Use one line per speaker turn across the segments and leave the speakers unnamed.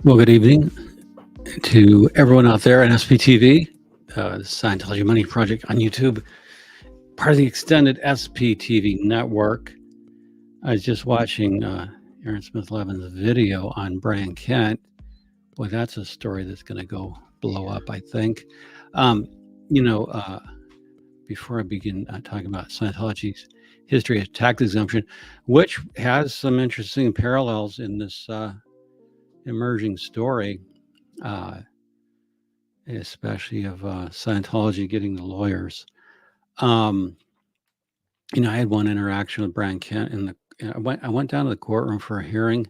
Well, good evening to everyone out there at SPTV, the Scientology Money Project on YouTube, part of the extended SPTV network. I was just watching Aaron Smith Levin's video on Brian Kent. Boy, that's a story that's going to go blow up, I think. Before I begin talking about Scientology's history of tax exemption, which has some interesting parallels in this emerging story, especially of Scientology getting the lawyers. I had one interaction with Brian Kent I went down to the courtroom for a hearing,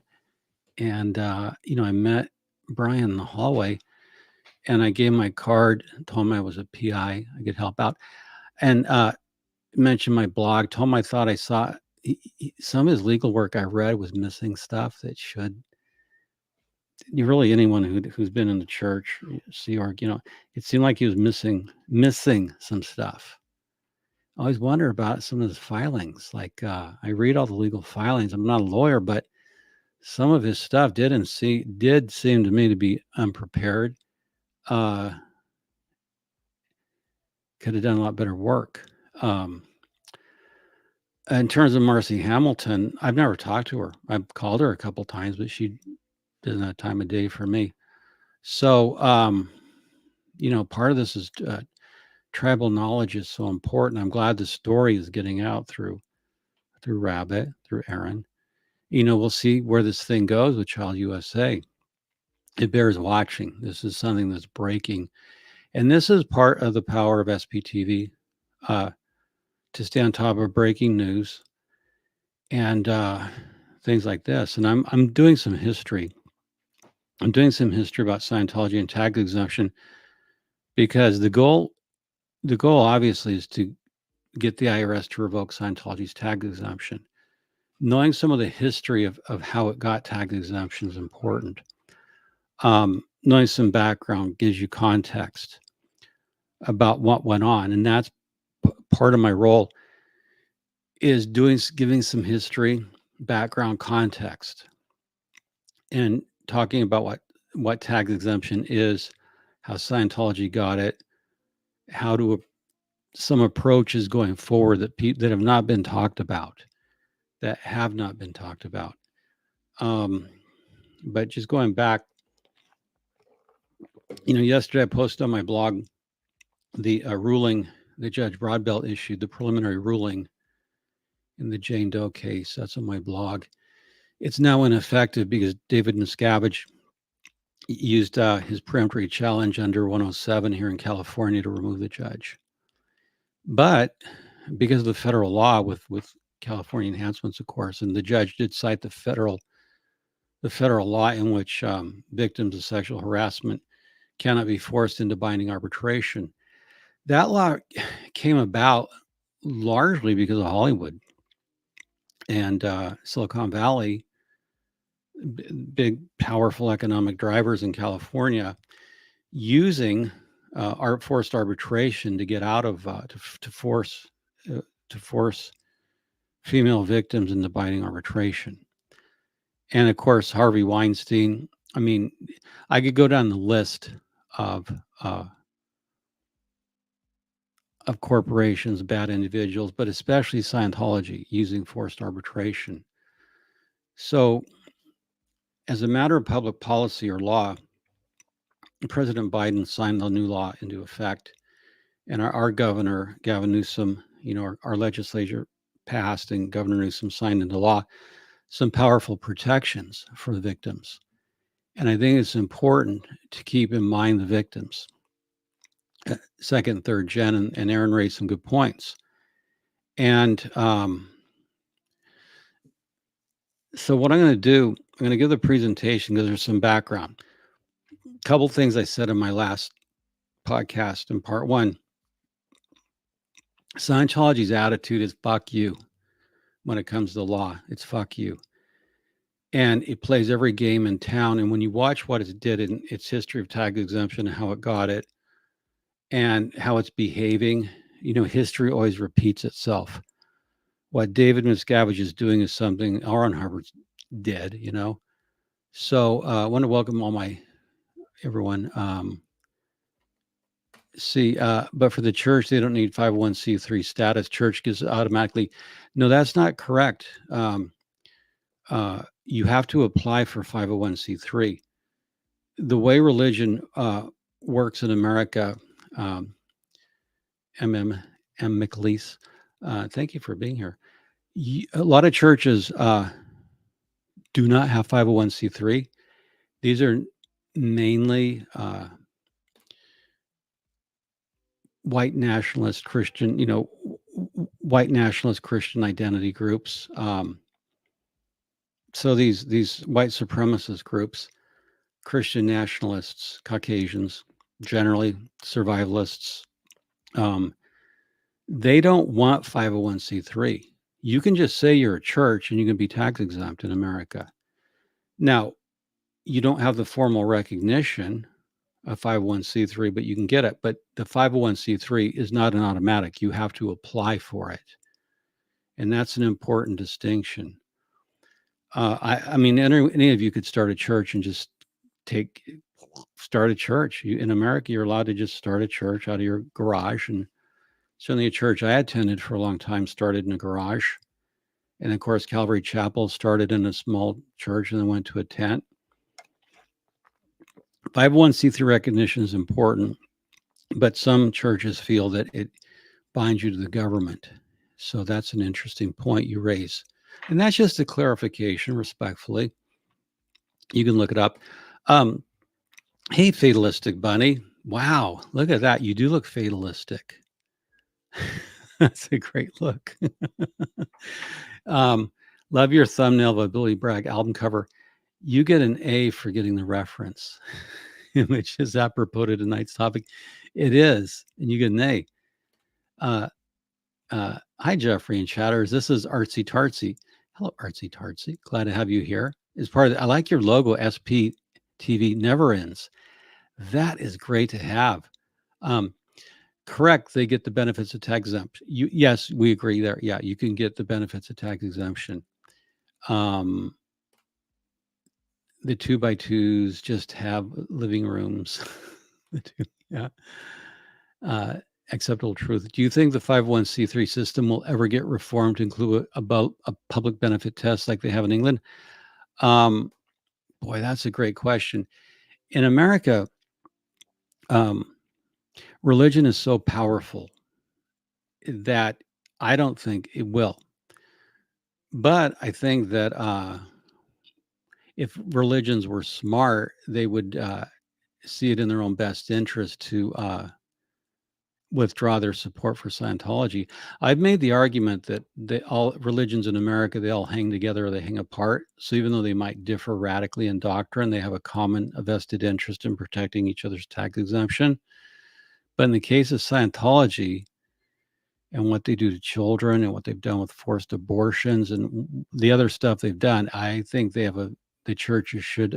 and I met Brian in the hallway, and I gave him my card, told him I was a PI, I could help out, and mentioned my blog, told him I thought I saw some of his legal work I read was missing stuff that should. Really, anyone who's been in the church, Sea Org, it seemed like he was missing some stuff. I always wonder about some of his filings. Like I read all the legal filings. I'm not a lawyer, but some of his stuff did seem to me to be unprepared. Could have done a lot better work. In terms of Marcy Hamilton, I've never talked to her. I've called her a couple times, but she doesn't have time of day for me. So, part of this is tribal knowledge is so important. I'm glad the story is getting out through Rabbit, through Aaron. We'll see where this thing goes with Child USA. It bears watching. This is something that's breaking. And this is part of the power of SPTV, to stay on top of breaking news and things like this. And I'm doing some history. I'm doing some history about Scientology and tax exemption, because the goal obviously is to get the IRS to revoke Scientology's tax exemption. Knowing some of the history of how it got tax exemption is important. Knowing some background gives you context about what went on, and that's part of my role, is giving some history, background, context, and talking about what tax exemption is, how Scientology got it, how to some approaches going forward that have not been talked about, but just going back, yesterday I posted on my blog the ruling that Judge Broadbelt issued, the preliminary ruling in the Jane Doe case. That's on my blog. It's now ineffective because David Miscavige used his peremptory challenge under 107 here in California to remove the judge. But because of the federal law with California enhancements, of course, and the judge did cite the federal law in which victims of sexual harassment cannot be forced into binding arbitration. That law came about largely because of Hollywood and Silicon Valley, big, powerful economic drivers in California, using forced arbitration to get out of to force female victims into binding arbitration. And of course, Harvey Weinstein. I mean, I could go down the list of corporations, bad individuals, but especially Scientology using forced arbitration. So, as a matter of public policy or law, President Biden signed the new law into effect, and our governor, Gavin Newsom, our legislature passed, and Governor Newsom signed into law some powerful protections for the victims. And I think it's important to keep in mind the victims, second and third gen, and Aaron raised some good points. And so what I'm going to do, I'm going to give the presentation because there's some background. A couple things I said in my last podcast in part one. Scientology's attitude is fuck you when it comes to the law. It's fuck you. And it plays every game in town. And when you watch what it did in its history of tax exemption, how it got it, and how it's behaving, history always repeats itself. What David Miscavige is doing is something Hubbard did, So I want to welcome everyone. But for the church, they don't need 501c3 status. Church gives automatically. No, that's not correct. You have to apply for 501c3. The way religion works in America, M. McLeese, thank you for being here. A lot of churches do not have 501c3. These are mainly white nationalist Christian, white nationalist Christian identity groups. So these white supremacist groups, Christian nationalists, Caucasians, generally survivalists, they don't want 501c3. You can just say you're a church and you can be tax exempt in America. Now, you don't have the formal recognition of 501c3, but you can get it. But the 501c3 is not an automatic. You have to apply for it. And that's an important distinction. I mean, any of you could start a church and just start a church. In America, you're allowed to just start a church out of your garage. And certainly a church I attended for a long time started in a garage. And of course, Calvary Chapel started in a small church and then went to a tent. 501c3 recognition is important, but some churches feel that it binds you to the government. So that's an interesting point you raise. And that's just a clarification, respectfully. You can look it up. Hey, Fatalistic Bunny. Wow, look at that. You do look fatalistic. That's a great look. Love your thumbnail by Billy Bragg album cover. You get an A for getting the reference, which is apropos to tonight's topic. It is, and you get an A. Hi, Jeffrey and chatters. This is Artsy Tartsy. Hello, Artsy Tartsy. Glad to have you here. As part of I like your logo, SPTV never ends. That is great to have. Correct. They get the benefits of tax exemption. Yes, we agree there. Yeah, you can get the benefits of tax exemption. The 2x2s just have living rooms. Yeah. Acceptable truth. Do you think the 501c3 system will ever get reformed to include about a public benefit test like they have in England? Boy, that's a great question. In America, religion is so powerful that I don't think it will. But I think that if religions were smart, they would see it in their own best interest to withdraw their support for Scientology. I've made the argument that all religions in America, they all hang together or they hang apart. So even though they might differ radically in doctrine, they have a vested interest in protecting each other's tax exemption. But in the case of Scientology and what they do to children and what they've done with forced abortions and the other stuff they've done, I think the churches should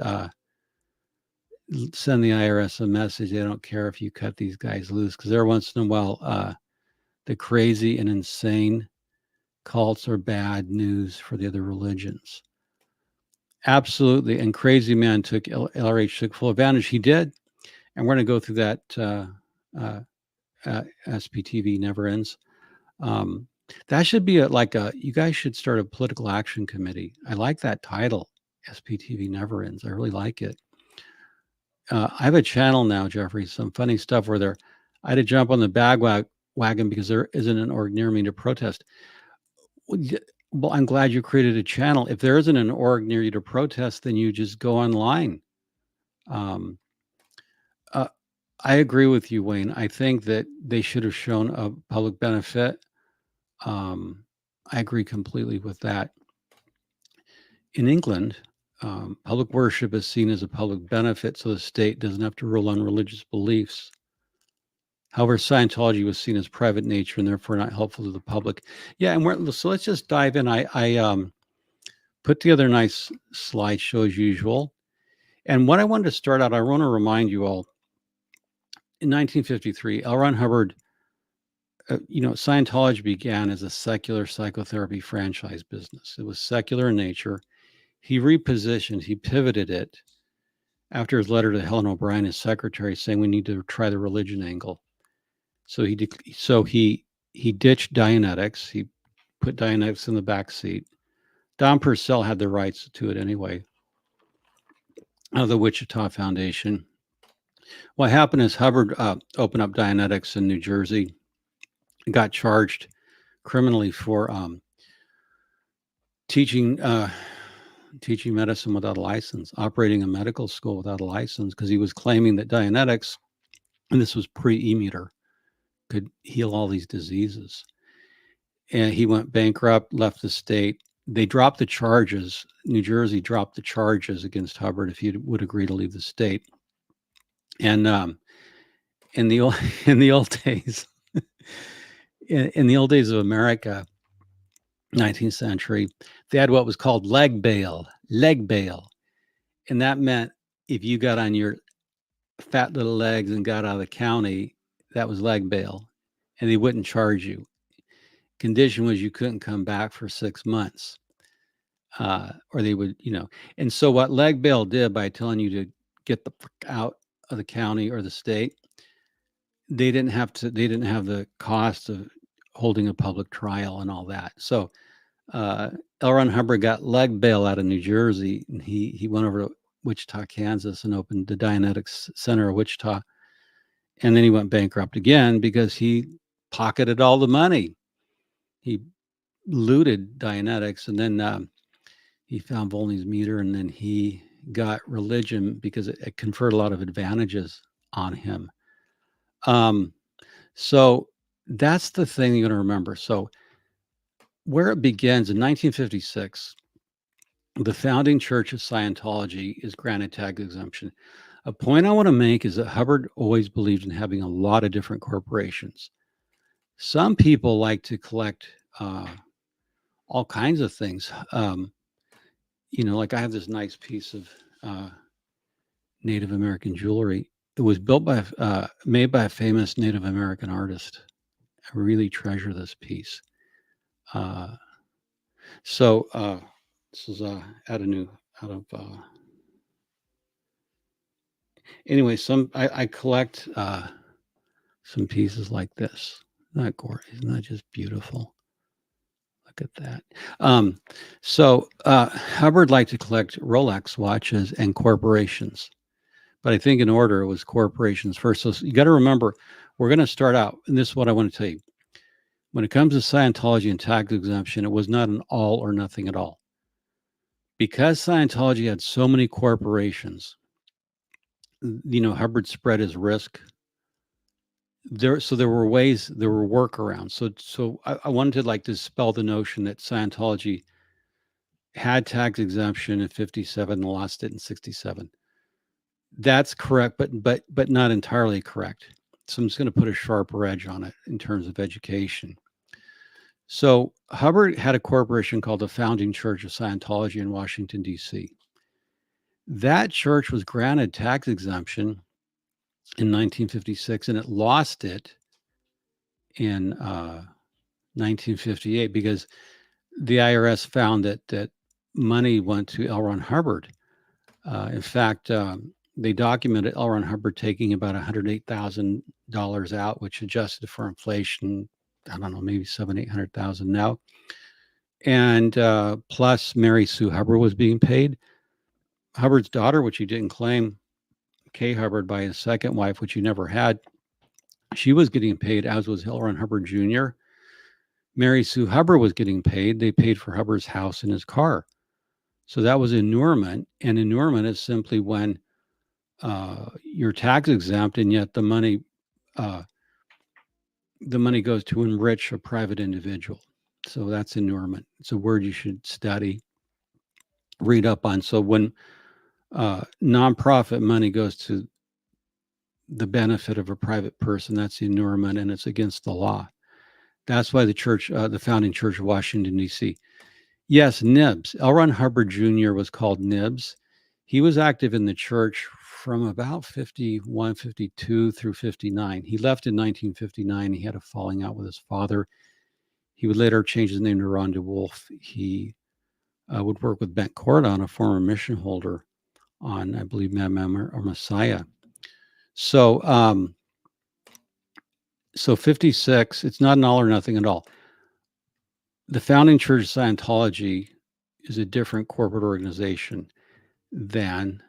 send the IRS a message. They don't care if you cut these guys loose, because every once in a while, the crazy and insane cults are bad news for the other religions. Absolutely. And Crazy Man LRH took full advantage. He did. And we're going to go through that. SPTV never ends. That should be you guys should start a political action committee. I like that title, SPTV never ends. I really like it. I have a channel now, Jeffrey, some funny stuff where I had to jump on the wagon because there isn't an org near me to protest. Well, I'm glad you created a channel. If there isn't an org near you to protest, then you just go online. I agree with you, Wayne. I think that they should have shown a public benefit. I agree completely with that. In England, public worship is seen as a public benefit, so the state doesn't have to rule on religious beliefs. However, Scientology was seen as private nature and therefore not helpful to the public. Yeah, and so let's just dive in. I put together a nice slideshow as usual. And what I wanted to start out, I want to remind you all, in 1953, L. Ron Hubbard, Scientology began as a secular psychotherapy franchise business. It was secular in nature. he repositioned, he pivoted it after his letter to Helen O'Brien, his secretary, saying we need to try the religion angle. So he ditched Dianetics. He put Dianetics in the back seat. Don Purcell had the rights to it anyway, of the Wichita Foundation. What happened is Hubbard opened up Dianetics in New Jersey, got charged criminally for teaching medicine without a license, operating a medical school without a license, because he was claiming that Dianetics, and this was pre-e-meter, could heal all these diseases. And he went bankrupt, left the state. They dropped the charges. New Jersey dropped the charges against Hubbard if he would agree to leave the state. And in the old days, in the old days of America, 19th century, they had what was called leg bail, and that meant if you got on your fat little legs and got out of the county, that was leg bail, and they wouldn't charge you. Condition was you couldn't come back for 6 months, or they would, And so what leg bail did, by telling you to get the fuck out of the county or the state, they didn't have the cost of holding a public trial and all that. So L. Ron Hubbard got leg bail out of New Jersey, and he went over to Wichita, Kansas, and opened the Dianetics Center of Wichita. And then he went bankrupt again because he pocketed all the money. He looted Dianetics, and then he found Volney's meter, and then he got religion because it conferred a lot of advantages on him. So that's the thing you're going to remember. So where it begins in 1956, the founding Church of Scientology is granted tax exemption. A point I want to make is that Hubbard always believed in having a lot of different corporations. Some people like to collect all kinds of things. Like I have this nice piece of Native American jewelry. It was made by a famous Native American artist. I really treasure this piece. So this is anyway, I collect some pieces like this. Isn't that gorgeous? Isn't that just beautiful? Look at that. So Hubbard liked to collect Rolex watches and corporations. But I think in order, it was corporations first. So you got to remember, we're going to start out, and this is what I want to tell you. When it comes to Scientology and tax exemption, it was not an all or nothing at all. Because Scientology had so many corporations, Hubbard spread his risk. There were workarounds. So I wanted to dispel the notion that Scientology had tax exemption in 57 and lost it in 67. That's correct, but not entirely correct. So I'm just going to put a sharper edge on it in terms of education. So Hubbard had a corporation called the Founding Church of Scientology in Washington, D.C. That church was granted tax exemption in 1956, and it lost it in 1958 because the IRS found that money went to L. Ron Hubbard. In fact, they documented L. Ron Hubbard taking about $108,000 out, which adjusted for inflation, I don't know, maybe $700,000-800,000 now. And plus Mary Sue Hubbard was being paid. Hubbard's daughter, which he didn't claim, Kay Hubbard, by his second wife, which he never had, she was getting paid, as was L. Ron Hubbard Jr. Mary Sue Hubbard was getting paid. They paid for Hubbard's house and his car. So that was inurement. And inurement is simply when you're tax exempt, and yet the money goes to enrich a private individual. So that's inurement. It's a word you should study, read up on. So when nonprofit money goes to the benefit of a private person, that's inurement, and it's against the law. That's why the church, the Founding Church of Washington, D.C. Yes, Nibs. L. Ron Hubbard Jr. was called Nibs. He was active in the church from about 51, 52 through 59. He left in 1959. He had a falling out with his father. He would later change his name to Ron DeWolf. He would work with Bent Cordon, a former mission holder, on, I believe, Mem or Messiah. So, so 56, it's not an all or nothing at all. The founding Church of Scientology is a different corporate organization than,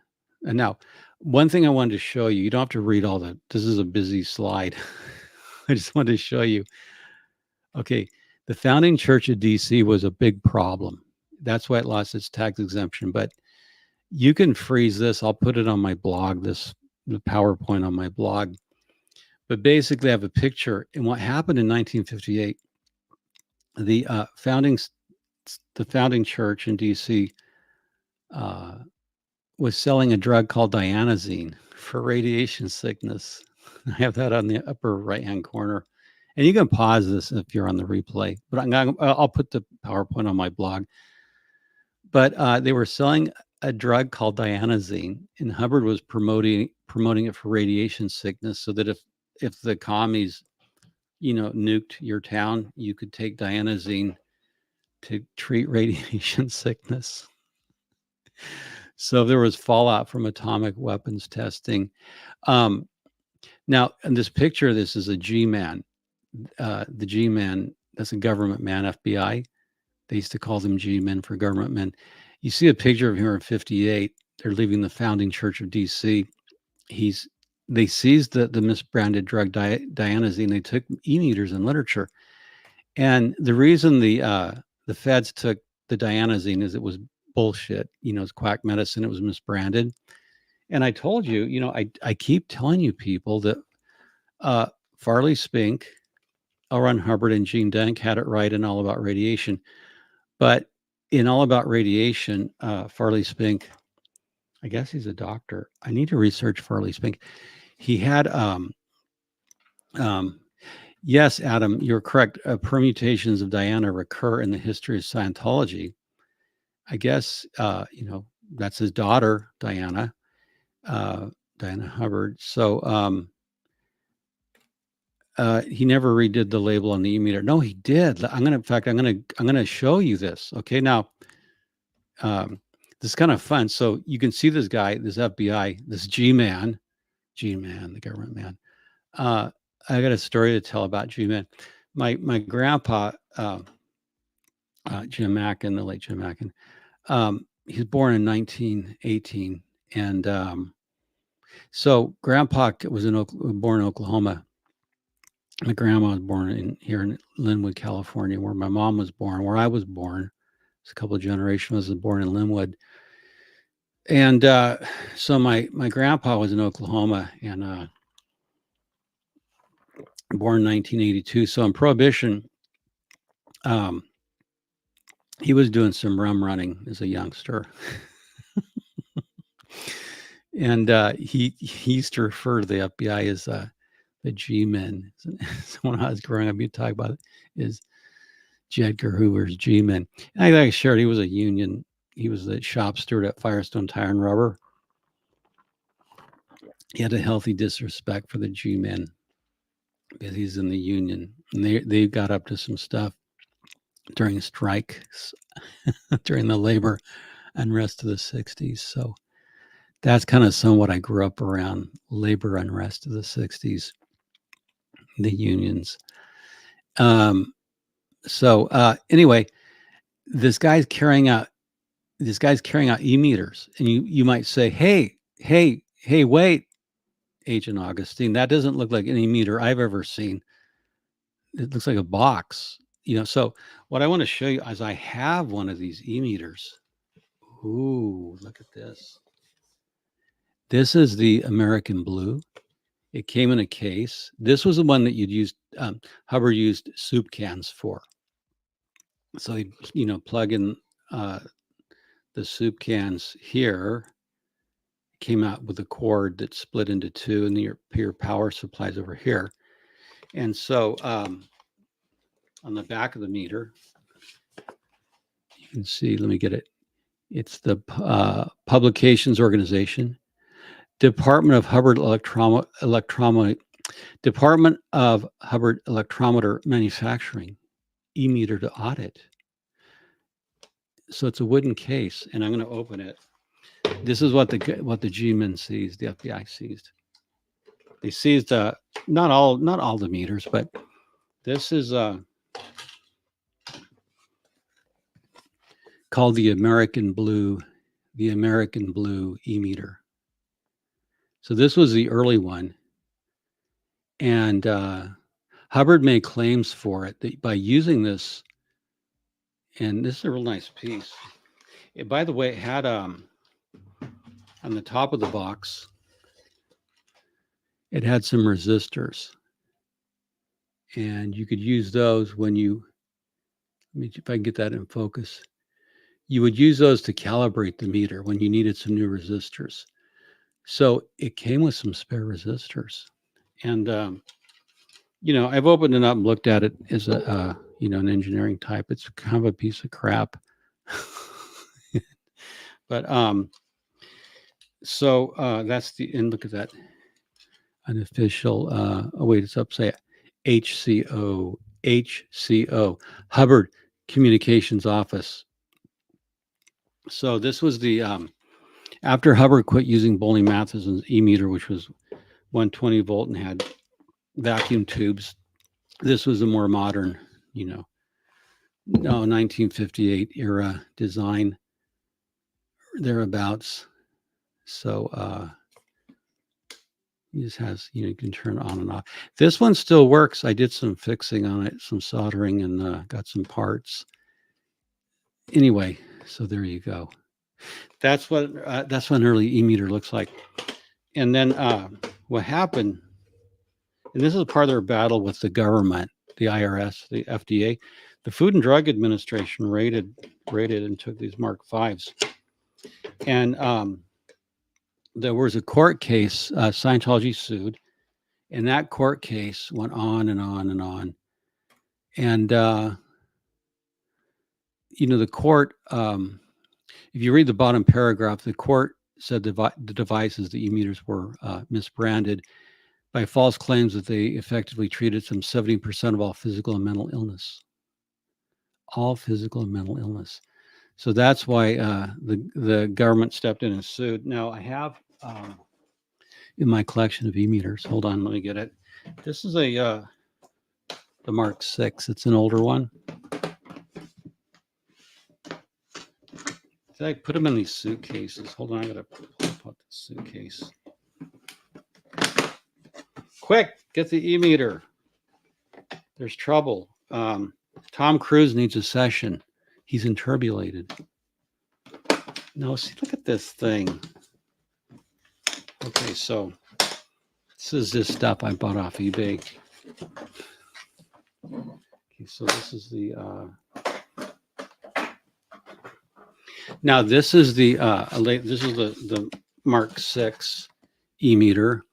and now, one thing I wanted to show you, you don't have to read all that. This is a busy slide. I just wanted to show you. Okay, the founding Church of DC was a big problem. That's why it lost its tax exemption. But you can freeze this. I'll put it on my blog, the PowerPoint on my blog. But basically, I have a picture. And what happened in 1958, the founding church in DC was selling a drug called dianazine for radiation sickness. I have that on the upper right-hand corner. And you can pause this if you're on the replay, but I'll put the PowerPoint on my blog. But they were selling a drug called dianazine, and Hubbard was promoting it for radiation sickness, so that if the commies, nuked your town, you could take dianazine to treat radiation sickness. So there was fallout from atomic weapons testing. Now, in this picture, this is a G-man. The G-man, that's a government man, FBI. They used to call them G-men for government men. You see a picture of him in 58. They're leaving the founding Church of DC. They seized the misbranded drug dianazine. They took e-meters in literature. And the reason the feds took the dianazine is it was bullshit. It's quack medicine. It was misbranded. And I told you, I keep telling you people that Farley Spink, L. Ron Hubbard, and Gene Denk had it right in All About Radiation. But in All About Radiation, Farley Spink, I guess he's a doctor. I need to research Farley Spink. He had, yes, Adam, you're correct. Permutations of Diana recur in the history of Scientology. I guess, that's his daughter, Diana Hubbard. So he never redid the label on the e-meter. No, he did. I'm gonna show you this. Okay, now this is kind of fun. So you can see this guy, this FBI, this G-man, the government man. I got a story to tell about G-man. My grandpa, Jim Mackin, the late Jim Mackin, he was born in 1918, and so Grandpa was born in Oklahoma. My grandma was born here in Linwood, California, where my mom was born, where I was born. It's a couple of generations. I was born in Linwood. And so my grandpa was in Oklahoma and born in 1982. So in Prohibition, he was doing some rum running as a youngster. And he used to refer to the FBI as the G-men. So when I was growing up, you'd talk about it is J. Edgar Hoover's G-men. And I shared he was a union. He was the shop steward at Firestone Tire and Rubber. He had a healthy disrespect for the G-men because he's in the union. And they got up to some stuff during strikes, during the labor unrest of the 60s. So that's kind of somewhat I grew up around, labor unrest of the 60s, the unions. So anyway, this guy's carrying out e-meters, and you might say, hey, wait, Agent Augustine, that doesn't look like any meter I've ever seen. It looks like a box, So what I want to show you is I have one of these e-meters. Ooh, look at this. This is the American Blue. It came in a case. This was the one that you'd used, Hubbard used soup cans for. So you plug in the soup cans here. Came out with a cord that split into two, and your power supplies over here. And so on the back of the meter, you can see, let me get it. It's the Publications Organization, Department of Hubbard Department of Hubbard Electrometer Manufacturing, e-meter to audit. So it's a wooden case, and I'm going to open it. This is what the G-men seized, the FBI seized. They seized not all the meters, but this is called the American Blue e-meter. So this was the early one, and Hubbard made claims for it that by using this, and this is a real nice piece. It, by the way, it had on the top of the box, it had some resistors, and you could use those when you, let me see if I can get that in focus. You would use those to calibrate the meter when you needed some new resistors. So it came with some spare resistors, and you know, I've opened it up and looked at it as a you know, an engineering type. It's kind of a piece of crap. But so that's the, and look at that, an official oh wait, it's upside HCO Hubbard Communications Office. So this was the after Hubbard quit using Bowling Matheson's e-meter, which was 120 volt and had vacuum tubes. This was a more modern, you know, 1958 era design, thereabouts. So it just has, you know, you can turn it on and off. This one still works. I did some fixing on it, some soldering, and got some parts. Anyway, so there you go. That's what an early e-meter looks like. And then what happened, and this is part of their battle with the government, the IRS, the FDA. The Food and Drug Administration raided and took these Mark V's. And there was a court case, Scientology sued, and that court case went on and on and on. And, you know, the court, if you read the bottom paragraph, the court said the devices, the e-meters, were misbranded by false claims that they effectively treated some 70% of all physical and mental illness. All physical and mental illness. So that's why the government stepped in and sued. Now I have in my collection of e-meters. Hold on, let me get it. This is a the Mark VI. It's an older one. I put them in these suitcases. Hold on, I gotta pull out the suitcase. Quick, get the e-meter. There's trouble. Tom Cruise needs a session. He's inturbulated. No, see, look at this thing. Okay, so this is this stuff I bought off eBay. Okay, so this is the now this is the Mark VI e-meter,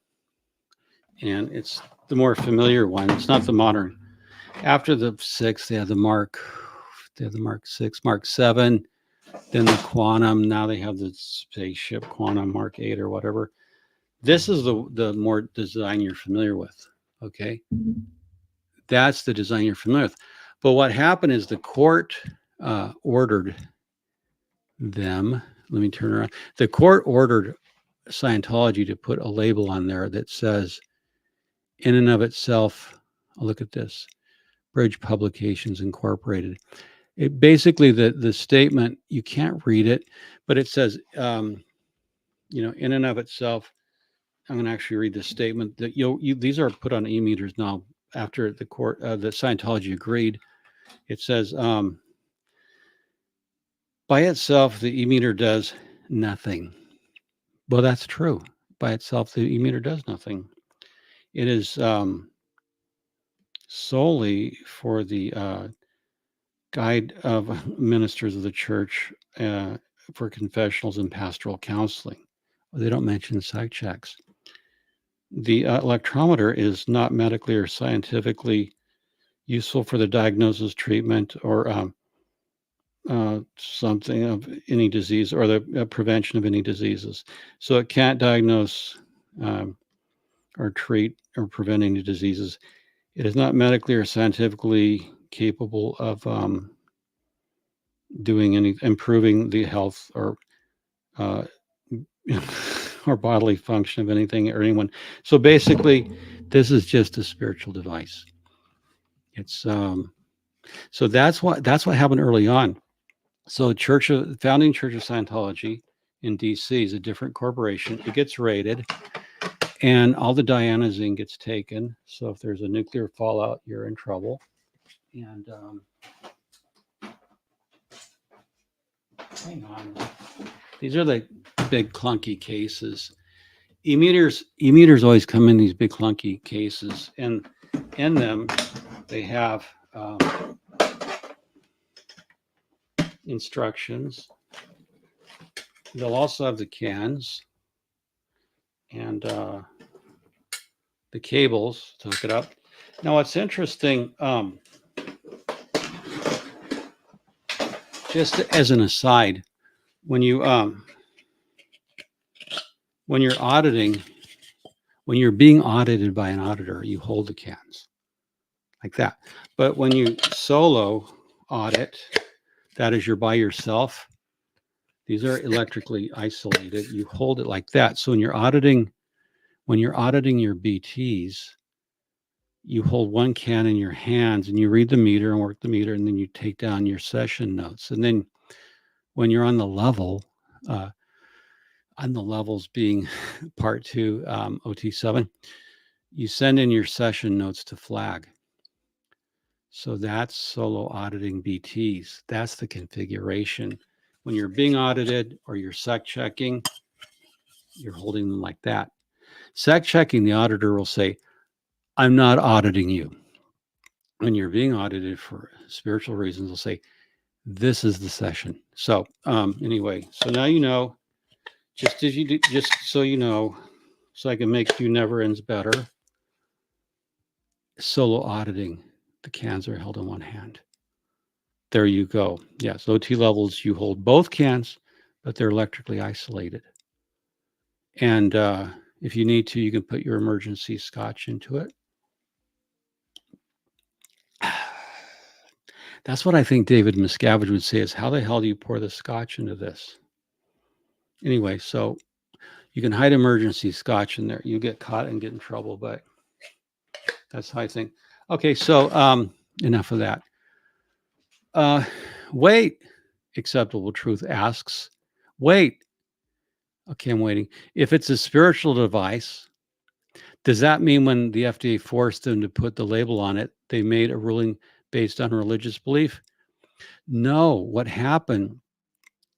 and it's the more familiar one. It's not the modern. After the 6, they had the Mark 6, Mark 7, then the Quantum. Now they have the spaceship Quantum Mark 8 or whatever. This is the more design you're familiar with. Okay, that's the design you're familiar with. But what happened is the court ordered them. Let me turn around. The court ordered Scientology to put a label on there that says, in and of itself, look at this, Bridge Publications Incorporated. It basically, the statement, you can't read it, but it says, you know, in and of itself. I'm going to actually read this statement that these are put on e-meters now after the court, the Scientology agreed. It says, by itself, the e-meter does nothing. Well, that's true. By itself, the e-meter does nothing. It is solely for the guide of ministers of the church for confessionals and pastoral counseling. They don't mention psych checks. The electrometer is not medically or scientifically useful for the diagnosis, treatment, or something of any disease, or the prevention of any diseases. So it can't diagnose or treat or prevent any diseases. It is not medically or scientifically capable of doing any improving the health or uh, or bodily function of anything or anyone. So basically, this is just a spiritual device. It's so that's what happened early on. So founding Church of Scientology in DC is a different corporation. It gets raided, and all the Dianazine gets taken. So if there's a nuclear fallout, you're in trouble. And hang on, these are the big clunky cases. E-meters always come in these big clunky cases, and in them they have instructions. They'll also have the cans and the cables to hook it up. Now, what's interesting, just as an aside, when you're auditing, when you're being audited by an auditor, you hold the cans like that. But when you solo audit, that is, you're by yourself. These are electrically isolated. You hold it like that. So when you're auditing your BTs, you hold one can in your hands and you read the meter and work the meter, and then you take down your session notes. And then when you're on the level, on the levels being part 2, OT7, you send in your session notes to flag. So that's solo auditing BTs. That's the configuration. When you're being audited or you're sec checking, you're holding them like that. Sec checking, the auditor will say, I'm not auditing you. When you're being audited for spiritual reasons, they'll say, this is the session. So anyway, so now you know, just so you know, so I can make you never ends better. Solo auditing, the cans are held in one hand. There you go. Yes, OT levels, you hold both cans, but they're electrically isolated. And if you need to, you can put your emergency scotch into it. That's what I think David Miscavige would say, is how the hell do you pour the scotch into this? Anyway, so you can hide emergency scotch in there. You get caught and get in trouble, but that's how I think. Okay, so enough of that. Wait, Acceptable Truth asks, wait. Okay, I'm waiting. If it's a spiritual device, does that mean when the FDA forced them to put the label on it, they made a ruling based on religious belief? No. What happened,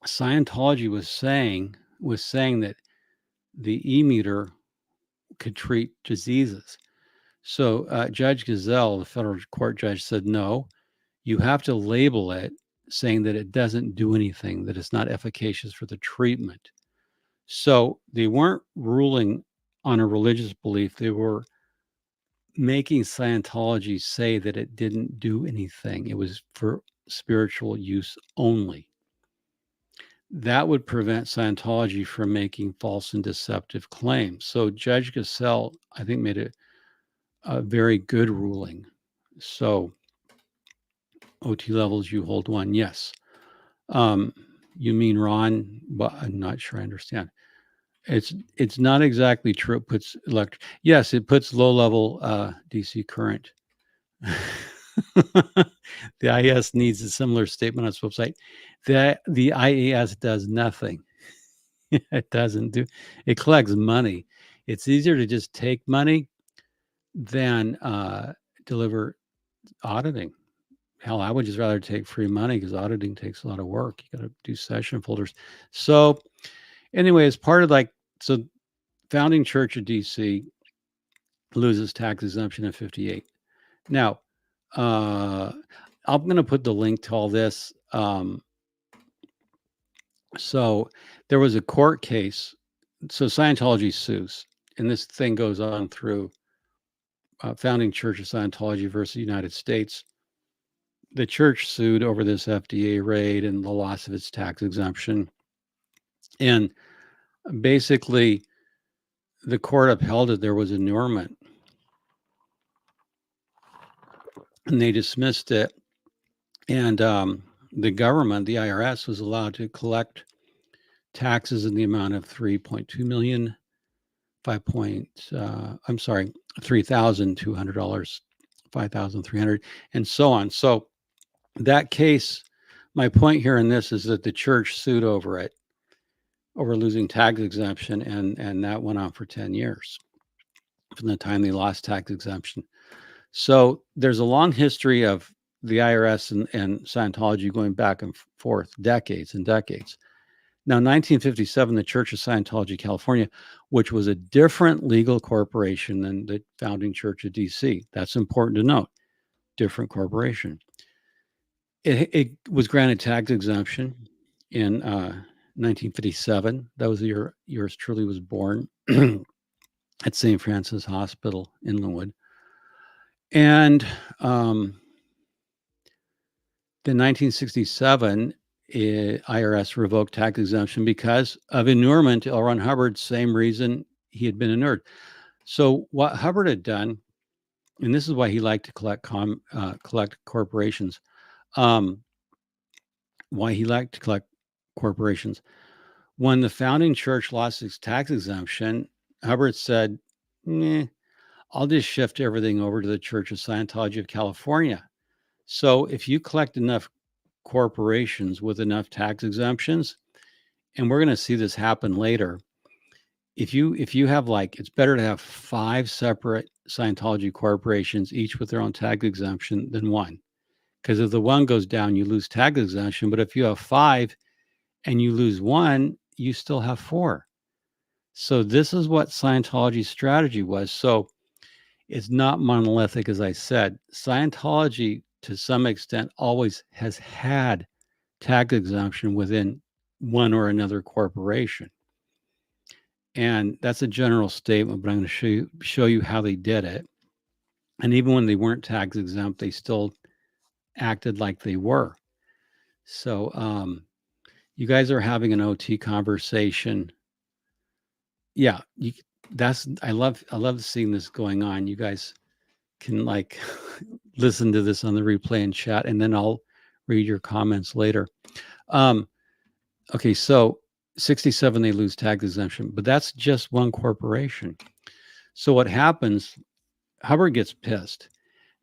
Scientology was saying that the e-meter could treat diseases. So Judge Gazelle, the federal court judge, said, no, you have to label it saying that it doesn't do anything, that it's not efficacious for the treatment. So they weren't ruling on a religious belief. They were making Scientology say that it didn't do anything. It was for spiritual use only. That would prevent Scientology from making false and deceptive claims. So Judge Gazelle, I think, made a very good ruling. So OT levels, you hold one. Yes. You mean Ron? Well, I'm not sure I understand. It's not exactly true. It puts yes, it puts low level DC current. The IAS needs a similar statement on its website. The IAS does nothing. It doesn't do. It collects money. It's easier to just take money than deliver auditing. Hell, I would just rather take free money, because auditing takes a lot of work. You got to do session folders. So anyway, as part of so founding Church of DC loses tax exemption in 58. Now, I'm going to put the link to all this. So there was a court case. So Scientology sues, and this thing goes on through founding Church of Scientology versus United States. The church sued over this FDA raid and the loss of its tax exemption. And basically, the court upheld that there was inurement, and they dismissed it. And the government, the IRS, was allowed to collect taxes in the amount of 3.2 million, $3,200, 5,300, and so on. So that case, my point here in this is that the church sued over it, over losing tax exemption, and that went on for 10 years from the time they lost tax exemption. So there's a long history of the IRS and Scientology going back and forth, decades and decades. Now, 1957, the Church of Scientology, California, which was a different legal corporation than the founding Church of DC. That's important to note. Different corporation. It was granted tax exemption in 1957. That was the year yours truly was born at St. Francis Hospital in Linwood. And in 1967, IRS revoked tax exemption because of inurement. L. Ron Hubbard, same reason he had been inured. So what Hubbard had done, and this is why he liked to collect corporations. Why he liked to collect corporations. When the founding church lost its tax exemption, Hubbard said, I'll just shift everything over to the Church of Scientology of California. So if you collect enough corporations with enough tax exemptions, and we're going to see this happen later, if you have, like, it's better to have 5 separate Scientology corporations, each with their own tax exemption, than one. Because if the one goes down, you lose tax exemption. But if you have 5 and you lose one, you still have 4. So this is what Scientology's strategy was. So it's not monolithic, as I said. Scientology, to some extent, always has had tax exemption within one or another corporation. And that's a general statement, but I'm going to show you how they did it. And even when they weren't tax exempt, they still acted like they were. So you guys are having an OT conversation. Yeah, I love seeing this going on. You guys can, like, listen to this on the replay and chat, and then I'll read your comments later. Okay, so 67, they lose tax exemption, but that's just one corporation. So what happens, Hubbard gets pissed.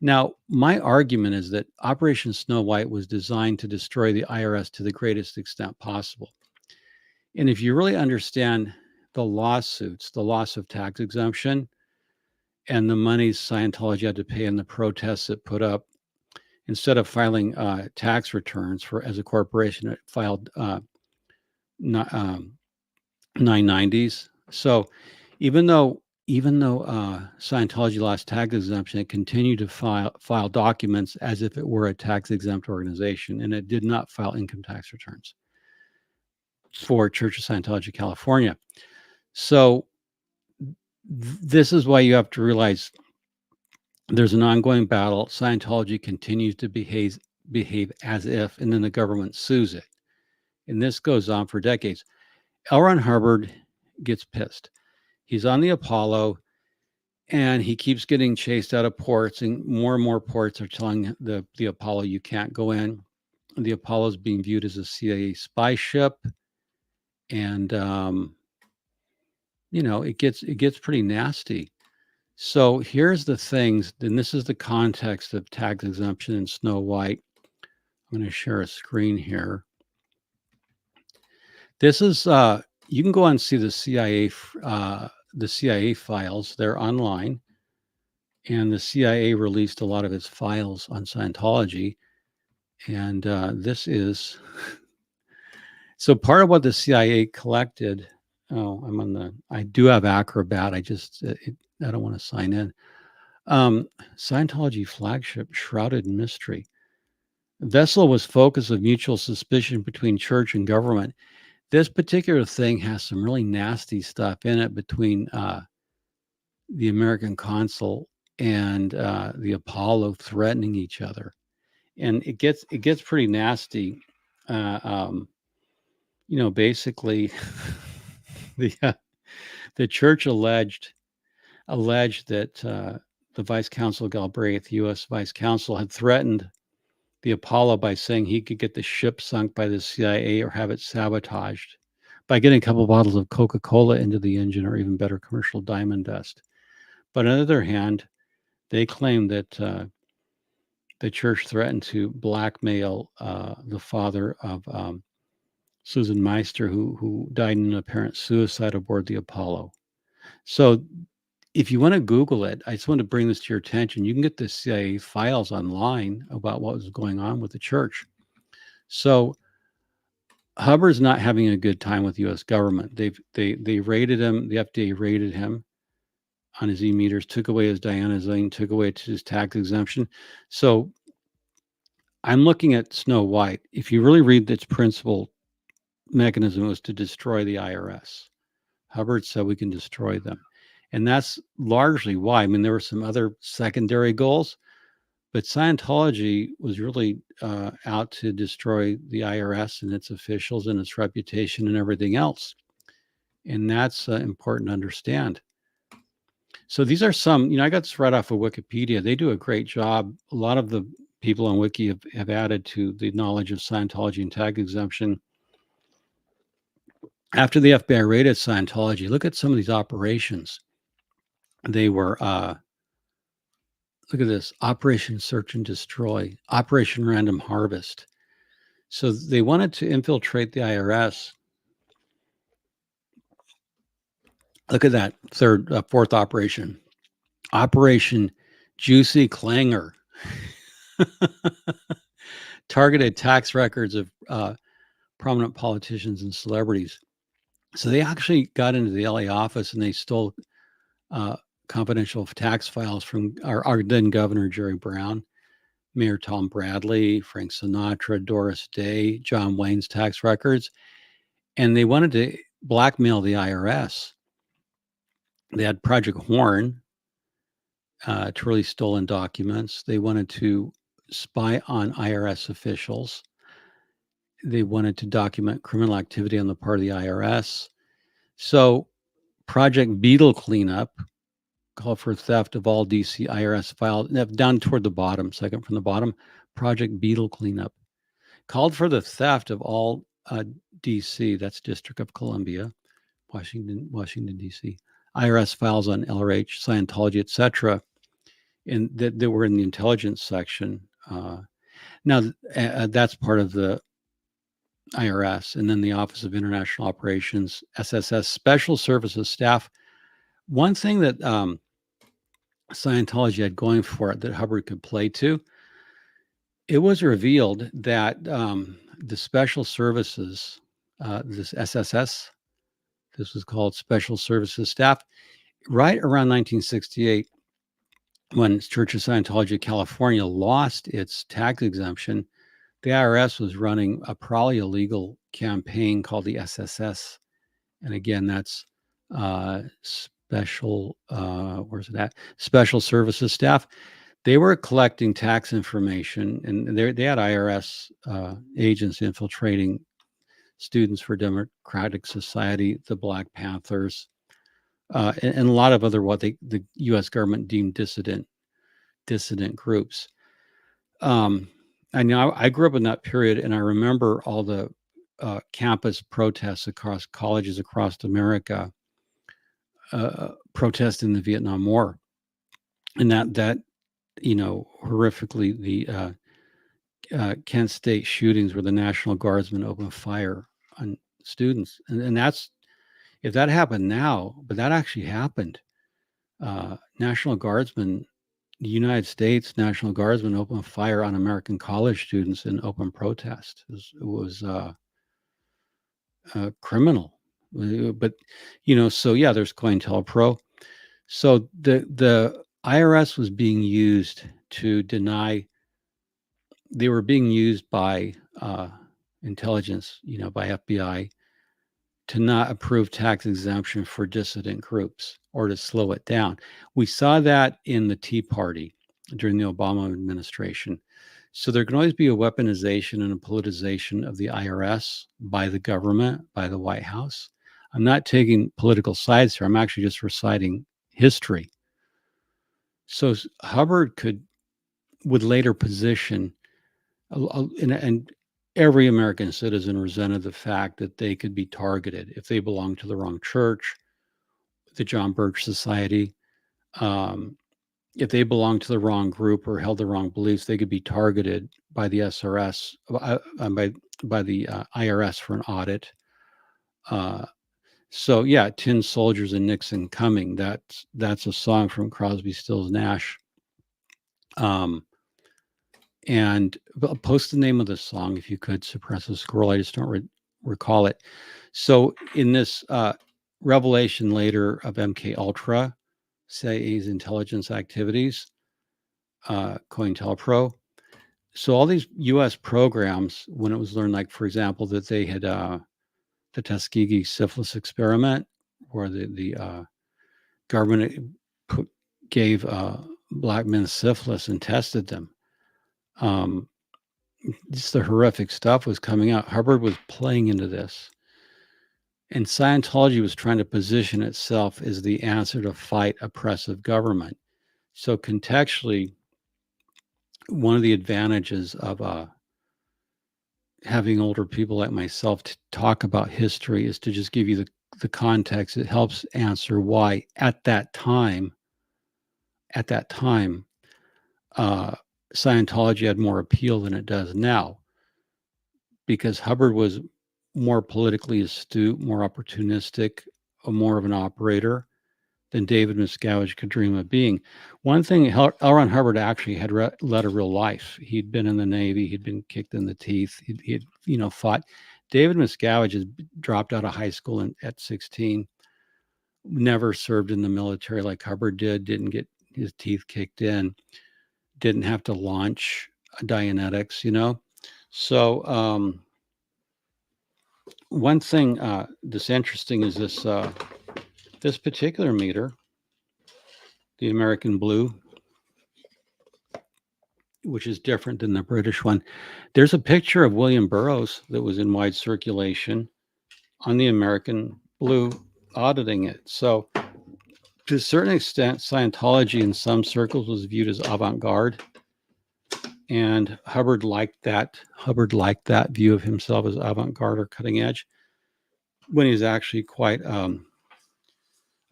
Now, my argument is that Operation Snow White was designed to destroy the IRS to the greatest extent possible. And if you really understand the lawsuits, the loss of tax exemption, and the money Scientology had to pay and the protests it put up, instead of filing tax returns as a corporation, it filed 990s. So even though Scientology lost tax exemption, it continued to file documents as if it were a tax exempt organization, and it did not file income tax returns for Church of Scientology California. So this is why you have to realize there's an ongoing battle. Scientology continues to behave as if, and then the government sues it. And this goes on for decades. L. Ron Hubbard gets pissed. He's on the Apollo, and he keeps getting chased out of ports, and more ports are telling the Apollo, you can't go in. The Apollo is being viewed as a CIA spy ship, and it gets pretty nasty. So here's the things, and this is the context of tax exemption and Snow White. I'm going to share a screen here. This is you can go and see the CIA files. They're online, and the CIA released a lot of its files on Scientology. And this is so part of what the CIA collected. Oh, I do have Acrobat. I don't want to sign in. Scientology flagship, shrouded in mystery. Vessel was focus of mutual suspicion between church and government. This particular thing has some really nasty stuff in it between the American consul and the Apollo threatening each other, and it gets pretty nasty. Basically, the church alleged that the Vice Consul Galbraith, U.S. Vice Consul, had threatened the Apollo by saying he could get the ship sunk by the CIA or have it sabotaged by getting a couple bottles of Coca-Cola into the engine, or even better, commercial diamond dust. But on the other hand, they claim that the church threatened to blackmail the father of Susan Meister, who died in an apparent suicide aboard the Apollo. So if you want to Google it, I just want to bring this to your attention. You can get the CIA files online about what was going on with the church. So Hubbard's not having a good time with the U.S. government. They raided him. The FDA raided him on his e-meters, took away his dianazine, took away his tax exemption. So I'm looking at Snow White. If you really read its principal mechanism, was to destroy the IRS. Hubbard said we can destroy them. And that's largely why. I mean, there were some other secondary goals, but Scientology was really out to destroy the IRS and its officials and its reputation and everything else. And that's important to understand. So these are some, I got this right off of Wikipedia. They do a great job. A lot of the people on Wiki have added to the knowledge of Scientology and tag exemption. After the FBI raided Scientology, look at some of these operations. They were, look at this, Operation Search and Destroy, Operation Random Harvest. So they wanted to infiltrate the IRS. Look at that fourth operation, Operation Juicy Clanger. Targeted tax records of prominent politicians and celebrities. So they actually got into the LA office and they stole confidential tax files from our then governor, Jerry Brown, Mayor Tom Bradley, Frank Sinatra, Doris Day, John Wayne's tax records. And they wanted to blackmail the IRS. They had Project Horn to release stolen documents. They wanted to spy on IRS officials. They wanted to document criminal activity on the part of the IRS. So Project Beetle Cleanup called for theft of all DC IRS files. Down toward the bottom, second from the bottom, Project Beetle Cleanup called for the theft of all DC, that's District of Columbia, Washington, DC, IRS files on LRH, Scientology, etc., and that were in the intelligence section. Now, that's part of the IRS, and then the Office of International Operations, SSS, Special Services Staff. One thing that Scientology had going for it that Hubbard could play to, it was revealed that the Special Services, this SSS, this was called Special Services Staff, right around 1968, when Church of Scientology of California lost its tax exemption, the IRS was running a probably illegal campaign called the SSS. And again, that's Special Services Staff. They were collecting tax information, and they had IRS agents infiltrating Students for Democratic Society, the Black Panthers, and a lot of other what the U.S. government deemed dissident groups. I know I grew up in that period, and I remember all the campus protests across colleges across America protesting the Vietnam War, and that horrifically the Kent State shootings where the National Guardsmen opened fire on students, and that's, if that happened now, but that actually happened. National Guardsmen, the United States National Guardsmen opened fire on American college students in open protest. It was criminal. But, so yeah, there's COINTELPRO. So the IRS was being used to deny, they were being used by intelligence, by FBI, to not approve tax exemption for dissident groups or to slow it down. We saw that in the Tea Party during the Obama administration. So there can always be a weaponization and a politicization of the IRS by the government, by the White House. I'm not taking political sides here. I'm actually just reciting history. So Hubbard would later position And every American citizen resented the fact that they could be targeted if they belonged to the wrong church, the John Birch Society. If they belonged to the wrong group or held the wrong beliefs, they could be targeted by the SRS, by the IRS for an audit. So yeah, Tin Soldiers and Nixon Coming. That's a song from Crosby, Stills, Nash. And post the name of the song if you could. Suppress the scroll. I just don't recall it. So in this revelation later of MK Ultra, CIA's intelligence activities, COINTELPRO. So all these U.S. programs, when it was learned, like for example, that they had the Tuskegee syphilis experiment, where the government gave black men syphilis and tested them. Just the horrific stuff was coming out. Hubbard was playing into this. And Scientology was trying to position itself as the answer to fight oppressive government. So contextually, one of the advantages of having older people like myself to talk about history is to just give you the context. It helps answer why at that time, Scientology had more appeal than it does now, because Hubbard was more politically astute, more opportunistic, more of an operator than David Miscavige could dream of being. One thing, L. Ron Hubbard actually had led a real life. He'd been in the Navy. He'd been kicked in the teeth. He'd fought. David Miscavige has dropped out of high school at 16, never served in the military like Hubbard did, didn't get his teeth kicked in, didn't have to launch Dianetics, So one thing that's interesting is this particular meter, the American Blue, which is different than the British one. There's a picture of William Burroughs that was in wide circulation on the American Blue auditing it. So to a certain extent, Scientology in some circles was viewed as avant-garde. And Hubbard liked that. Hubbard liked that view of himself as avant-garde or cutting edge, when he's actually quite a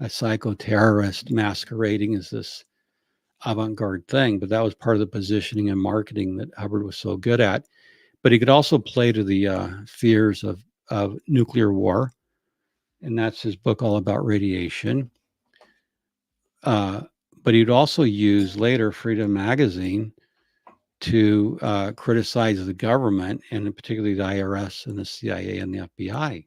psychoterrorist masquerading as this avant-garde thing. But that was part of the positioning and marketing that Hubbard was so good at. But he could also play to the fears of nuclear war, and that's his book all about radiation. But he'd also use later Freedom Magazine to criticize the government, and particularly the IRS and the CIA and the FBI.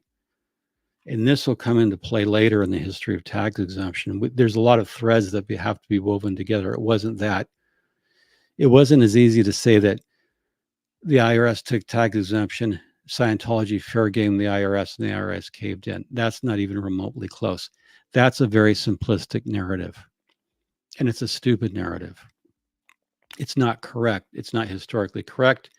And this will come into play later in the history of tax exemption. There's a lot of threads that have to be woven together. It wasn't as easy to say that the IRS took tax exemption, Scientology fair game the IRS, and the IRS caved in. That's not even remotely close. That's a very simplistic narrative. And it's a stupid narrative. It's not correct. It's not historically correct.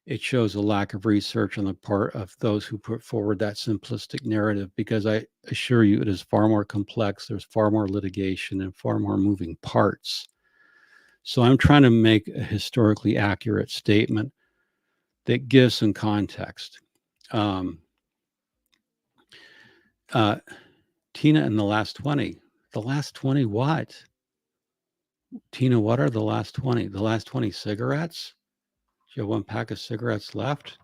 It shows a lack of research on the part of those who put forward that simplistic narrative, because I assure you it is far more complex. There's far more litigation and far more moving parts. So I'm trying to make a historically accurate statement that gives some context. Tina in the last 20. The last 20 what? Tina, what are the last 20? The last 20 cigarettes? Do you have one pack of cigarettes left?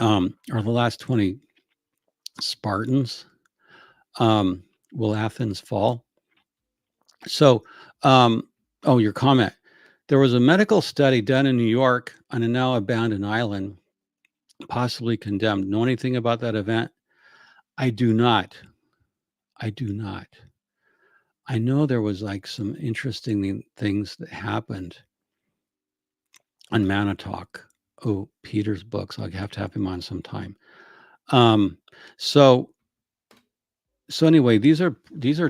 Or the last 20 Spartans? Will Athens fall? So, your comment. There was a medical study done in New York on a now abandoned island, possibly condemned. Know anything about that event? I do not. I know there was like some interesting things that happened on Manitok. Oh, Peter's books. I'll have to have him on sometime. So anyway, these are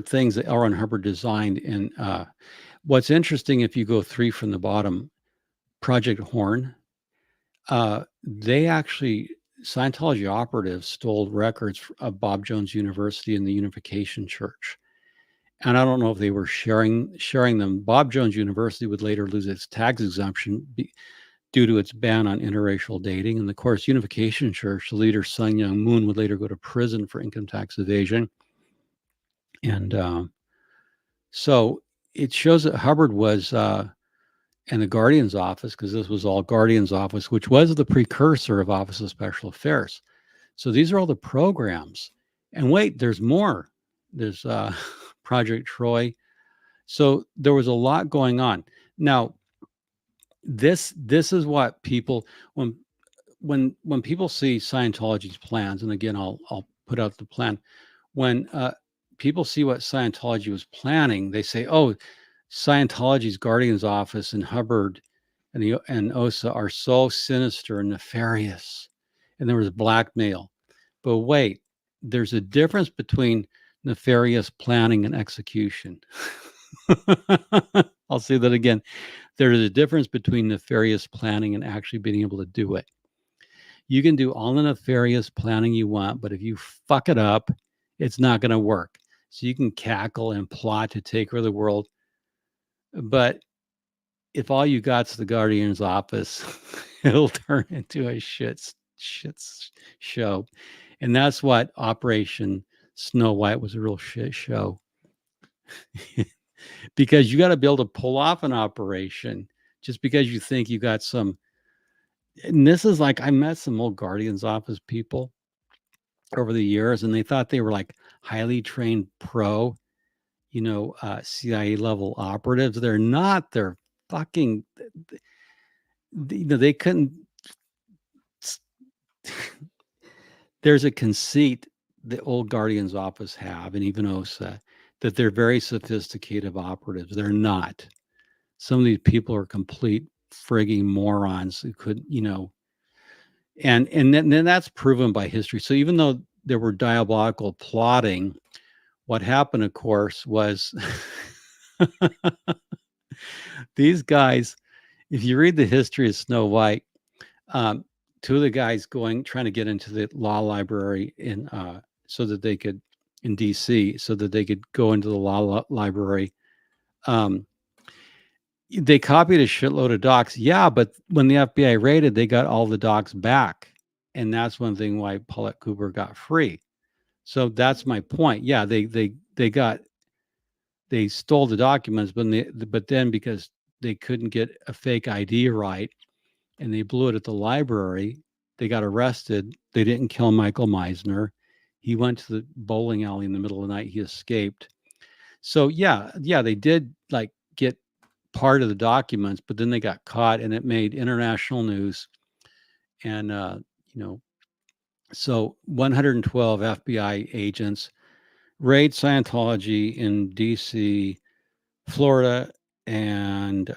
things that L. Ron Hubbard designed. And what's interesting, if you go 3 from the bottom, Project Horn, Scientology operatives stole records of Bob Jones University and the Unification Church. And I don't know if they were sharing them. Bob Jones University would later lose its tax exemption due to its ban on interracial dating. And of course, Unification Church, the leader Sun Young Moon, would later go to prison for income tax evasion. And so it shows that Hubbard was in the Guardian's office, because this was all Guardian's office, which was the precursor of Office of Special Affairs. So these are all the programs. And wait, there's more. There's Project Troy. So there was a lot going on. Now, this is what people, when people see Scientology's plans, and again, I'll put out the plan. When people see what Scientology was planning, they say, "Oh, Scientology's Guardian's office and Hubbard and OSA are so sinister and nefarious, and there was blackmail." But wait, there's a difference between nefarious planning and execution. I'll say that again. There is a difference between nefarious planning and actually being able to do it. You can do all the nefarious planning you want, but if you fuck it up, it's not going to work. So you can cackle and plot to take over the world, but if all you got's the Guardian's office, it'll turn into a shit show. And that's what Operation Snow White was, a real shit show. Because you got to be able to pull off an operation just because you think you got some. And this is like, I met some old Guardian's office people over the years, and they thought they were like highly trained pro, CIA level operatives. They're not. They're fucking, they couldn't. There's a conceit the old Guardian's office have, and even OSA, that they're very sophisticated operatives. They're not. Some of these people are complete frigging morons who could, and then that's proven by history. So even though there were diabolical plotting, what happened, of course, was these guys, if you read the history of Snow White, two of the guys trying to get into the law library in DC, so that they could go into the law library. They copied a shitload of docs. Yeah, but when the FBI raided, they got all the docs back. And that's one thing why Paulette Cooper got free. So that's my point. Yeah, they stole the documents, but then because they couldn't get a fake ID right, and they blew it at the library, they got arrested. They didn't kill Michael Meisner. He went to the bowling alley in the middle of the night. He escaped. So yeah, they did like get part of the documents, but then they got caught, and it made international news. And so 112 FBI agents raid Scientology in DC, Florida, and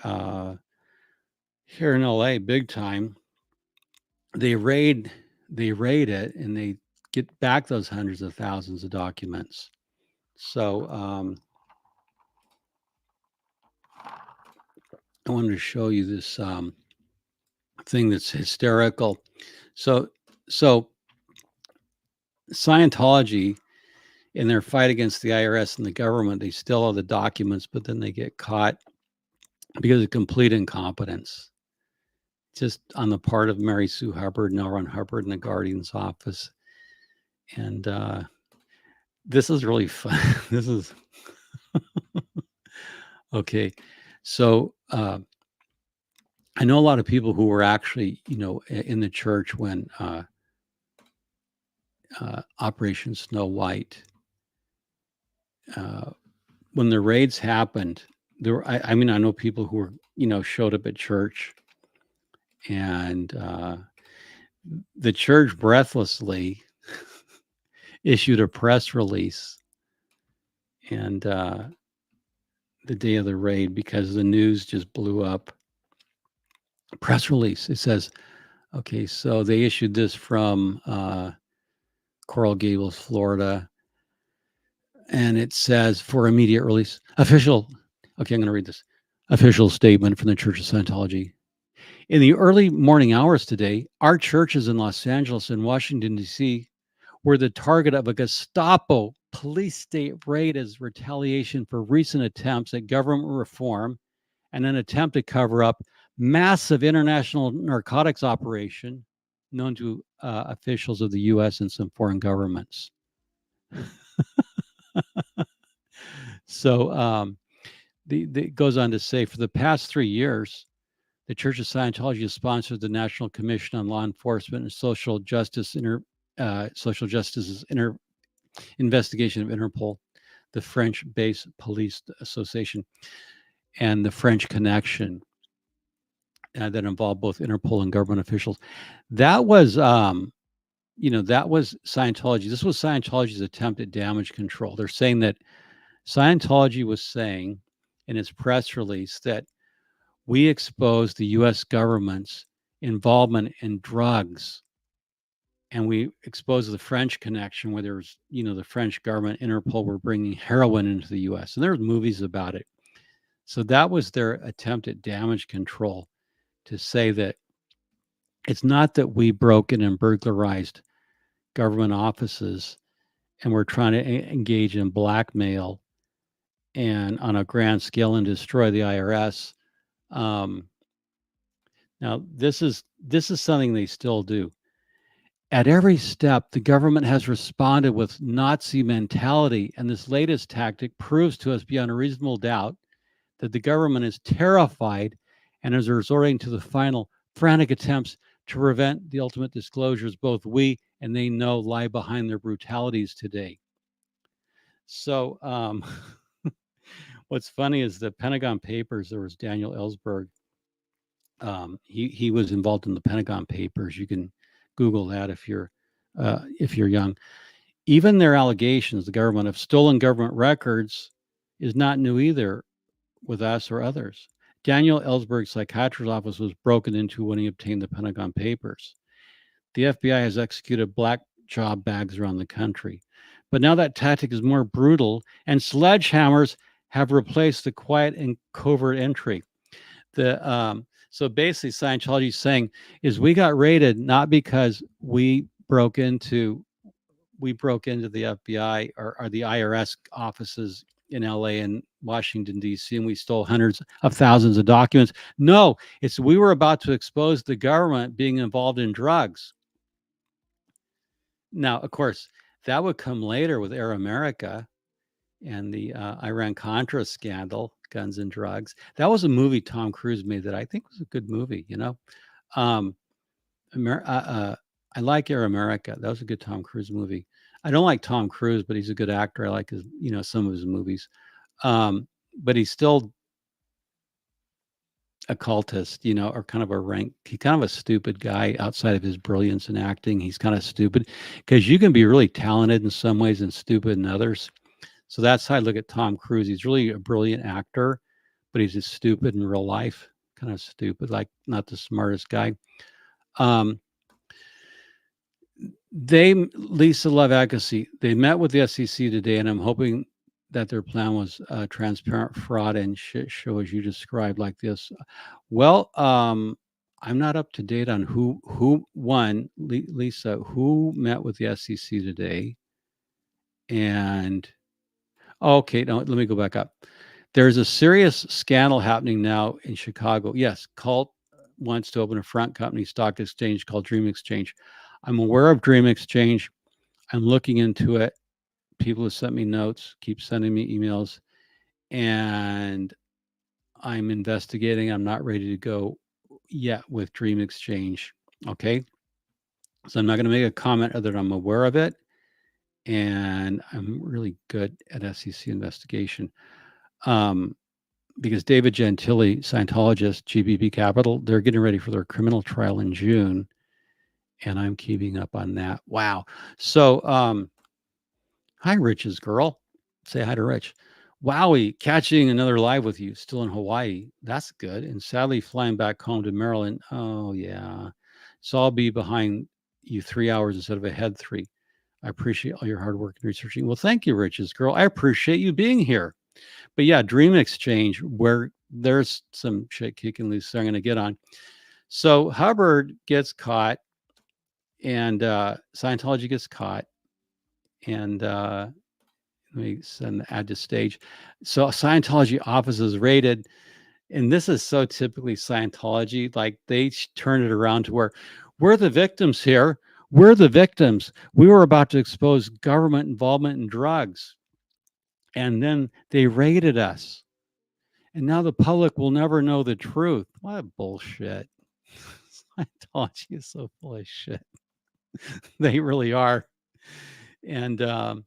here in LA, big time. They raid it, and they get back those hundreds of thousands of documents. So I wanted to show you this thing that's hysterical. So Scientology, in their fight against the IRS and the government, they steal all the documents, but then they get caught because of complete incompetence, just on the part of Mary Sue Hubbard, L. Ron Hubbard, in the Guardian's office. And this is really fun. This is okay. So I know a lot of people who were actually, in the church when Operation Snow White, when the raids happened, I know people who were, showed up at church, and the church breathlessly issued a press release, and the day of the raid, because the news just blew up. Press release. It says, okay, so they issued this from Coral Gables, Florida, and it says, for immediate release, official. Okay, I'm going to read this. Official statement from the Church of Scientology. In the early morning hours today, our churches in Los Angeles and Washington, D.C. were the target of a Gestapo police state raid as retaliation for recent attempts at government reform and an attempt to cover up massive international narcotics operation known to officials of the U.S. and some foreign governments. So it goes on to say, for the past 3 years, the Church of Scientology has sponsored the National Commission on Law Enforcement and Social Justice's investigation of Interpol, the French-based police association, and the French Connection that involved both Interpol and government officials. That was, that was Scientology. This was Scientology's attempt at damage control. They're saying that Scientology was saying in its press release that we exposed the U.S. government's involvement in drugs, and we exposed the French Connection, where there was, the French government, Interpol, were bringing heroin into the U.S. And there were movies about it. So that was their attempt at damage control, to say that it's not that we broke in and burglarized government offices and we're trying to engage in blackmail and on a grand scale and destroy the IRS. Now, this is something they still do. At every step, the government has responded with Nazi mentality, and this latest tactic proves to us beyond a reasonable doubt that the government is terrified and is resorting to the final frantic attempts to prevent the ultimate disclosures both we and they know lie behind their brutalities today. So what's funny is the Pentagon Papers, there was Daniel Ellsberg. He was involved in the Pentagon Papers. You can Google that if you're young. Even their allegations, the government, of stolen government records is not new either with us or others. Daniel Ellsberg's psychiatrist's office was broken into when he obtained the Pentagon Papers. The FBI has executed black job bags around the country. But now that tactic is more brutal, and sledgehammers have replaced the quiet and covert entry. So basically, Scientology is saying is we got raided not because we broke into the FBI or the IRS offices in LA and Washington, D.C., and we stole hundreds of thousands of documents. No, it's we were about to expose the government being involved in drugs. Now, of course, that would come later with Air America and the Iran-Contra scandal, guns and drugs. That was a movie Tom Cruise made that I think was a good movie, I like Air America. That was a good Tom Cruise movie. I don't like Tom Cruise, but he's a good actor. I like his, some of his movies. But he's still a cultist, or kind of he's kind of a stupid guy outside of his brilliance in acting. He's kind of stupid because you can be really talented in some ways and stupid in others. So that's how I look at Tom Cruise. He's really a brilliant actor, but he's just stupid in real life, kind of stupid, like not the smartest guy. Lisa Love Agassi, they met with the SEC today, and I'm hoping that their plan was transparent fraud and shit show as you described like this. Well, I'm not up to date on who won. Lisa, who met with the SEC today? And okay, no, let me go back up. There's a serious scandal happening now in Chicago. Yes, Cult wants to open a front company stock exchange called Dream Exchange. I'm aware of Dream Exchange. I'm looking into it. People have sent me notes, keep sending me emails, and I'm investigating. I'm not ready to go yet with Dream Exchange. Okay. So I'm not going to make a comment other than I'm aware of it. And I'm really good at SEC investigation. Because David Gentili, Scientologist, GBP Capital, they're getting ready for their criminal trial in June. And I'm keeping up on that. Wow. So, hi, Rich's girl. Say hi to Rich. Wowie, catching another live with you, still in Hawaii. That's good. And sadly, flying back home to Maryland. Oh, yeah. So I'll be behind you 3 hours instead of ahead 3. I appreciate all your hard work and researching. Well, thank you, Rich's girl. I appreciate you being here. But yeah, Dream Exchange, where there's some shit kicking loose that I'm going to get on. So Hubbard gets caught, and Scientology gets caught, and Let me add to stage. So Scientology offices raided, and this is so typically Scientology. Like they turn it around to where we're the victims here. We're the victims. We were about to expose government involvement in drugs, and then they raided us. And now the public will never know the truth. What bullshit. Scientology is so full of shit. They really are. And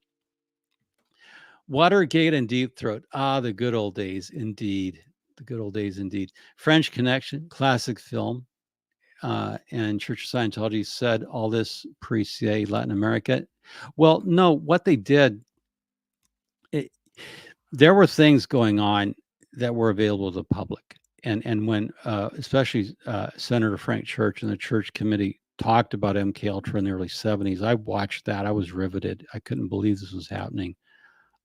Watergate and Deep Throat. Ah, the good old days, indeed. The good old days, indeed. French Connection, classic film. And Church of Scientology said all this pre-CIA Latin America. Well, no, what they did, there were things going on that were available to the public. And when, especially Senator Frank Church and the Church Committee talked about MK Ultra in the early 70s, I watched that. I was riveted. I couldn't believe this was happening.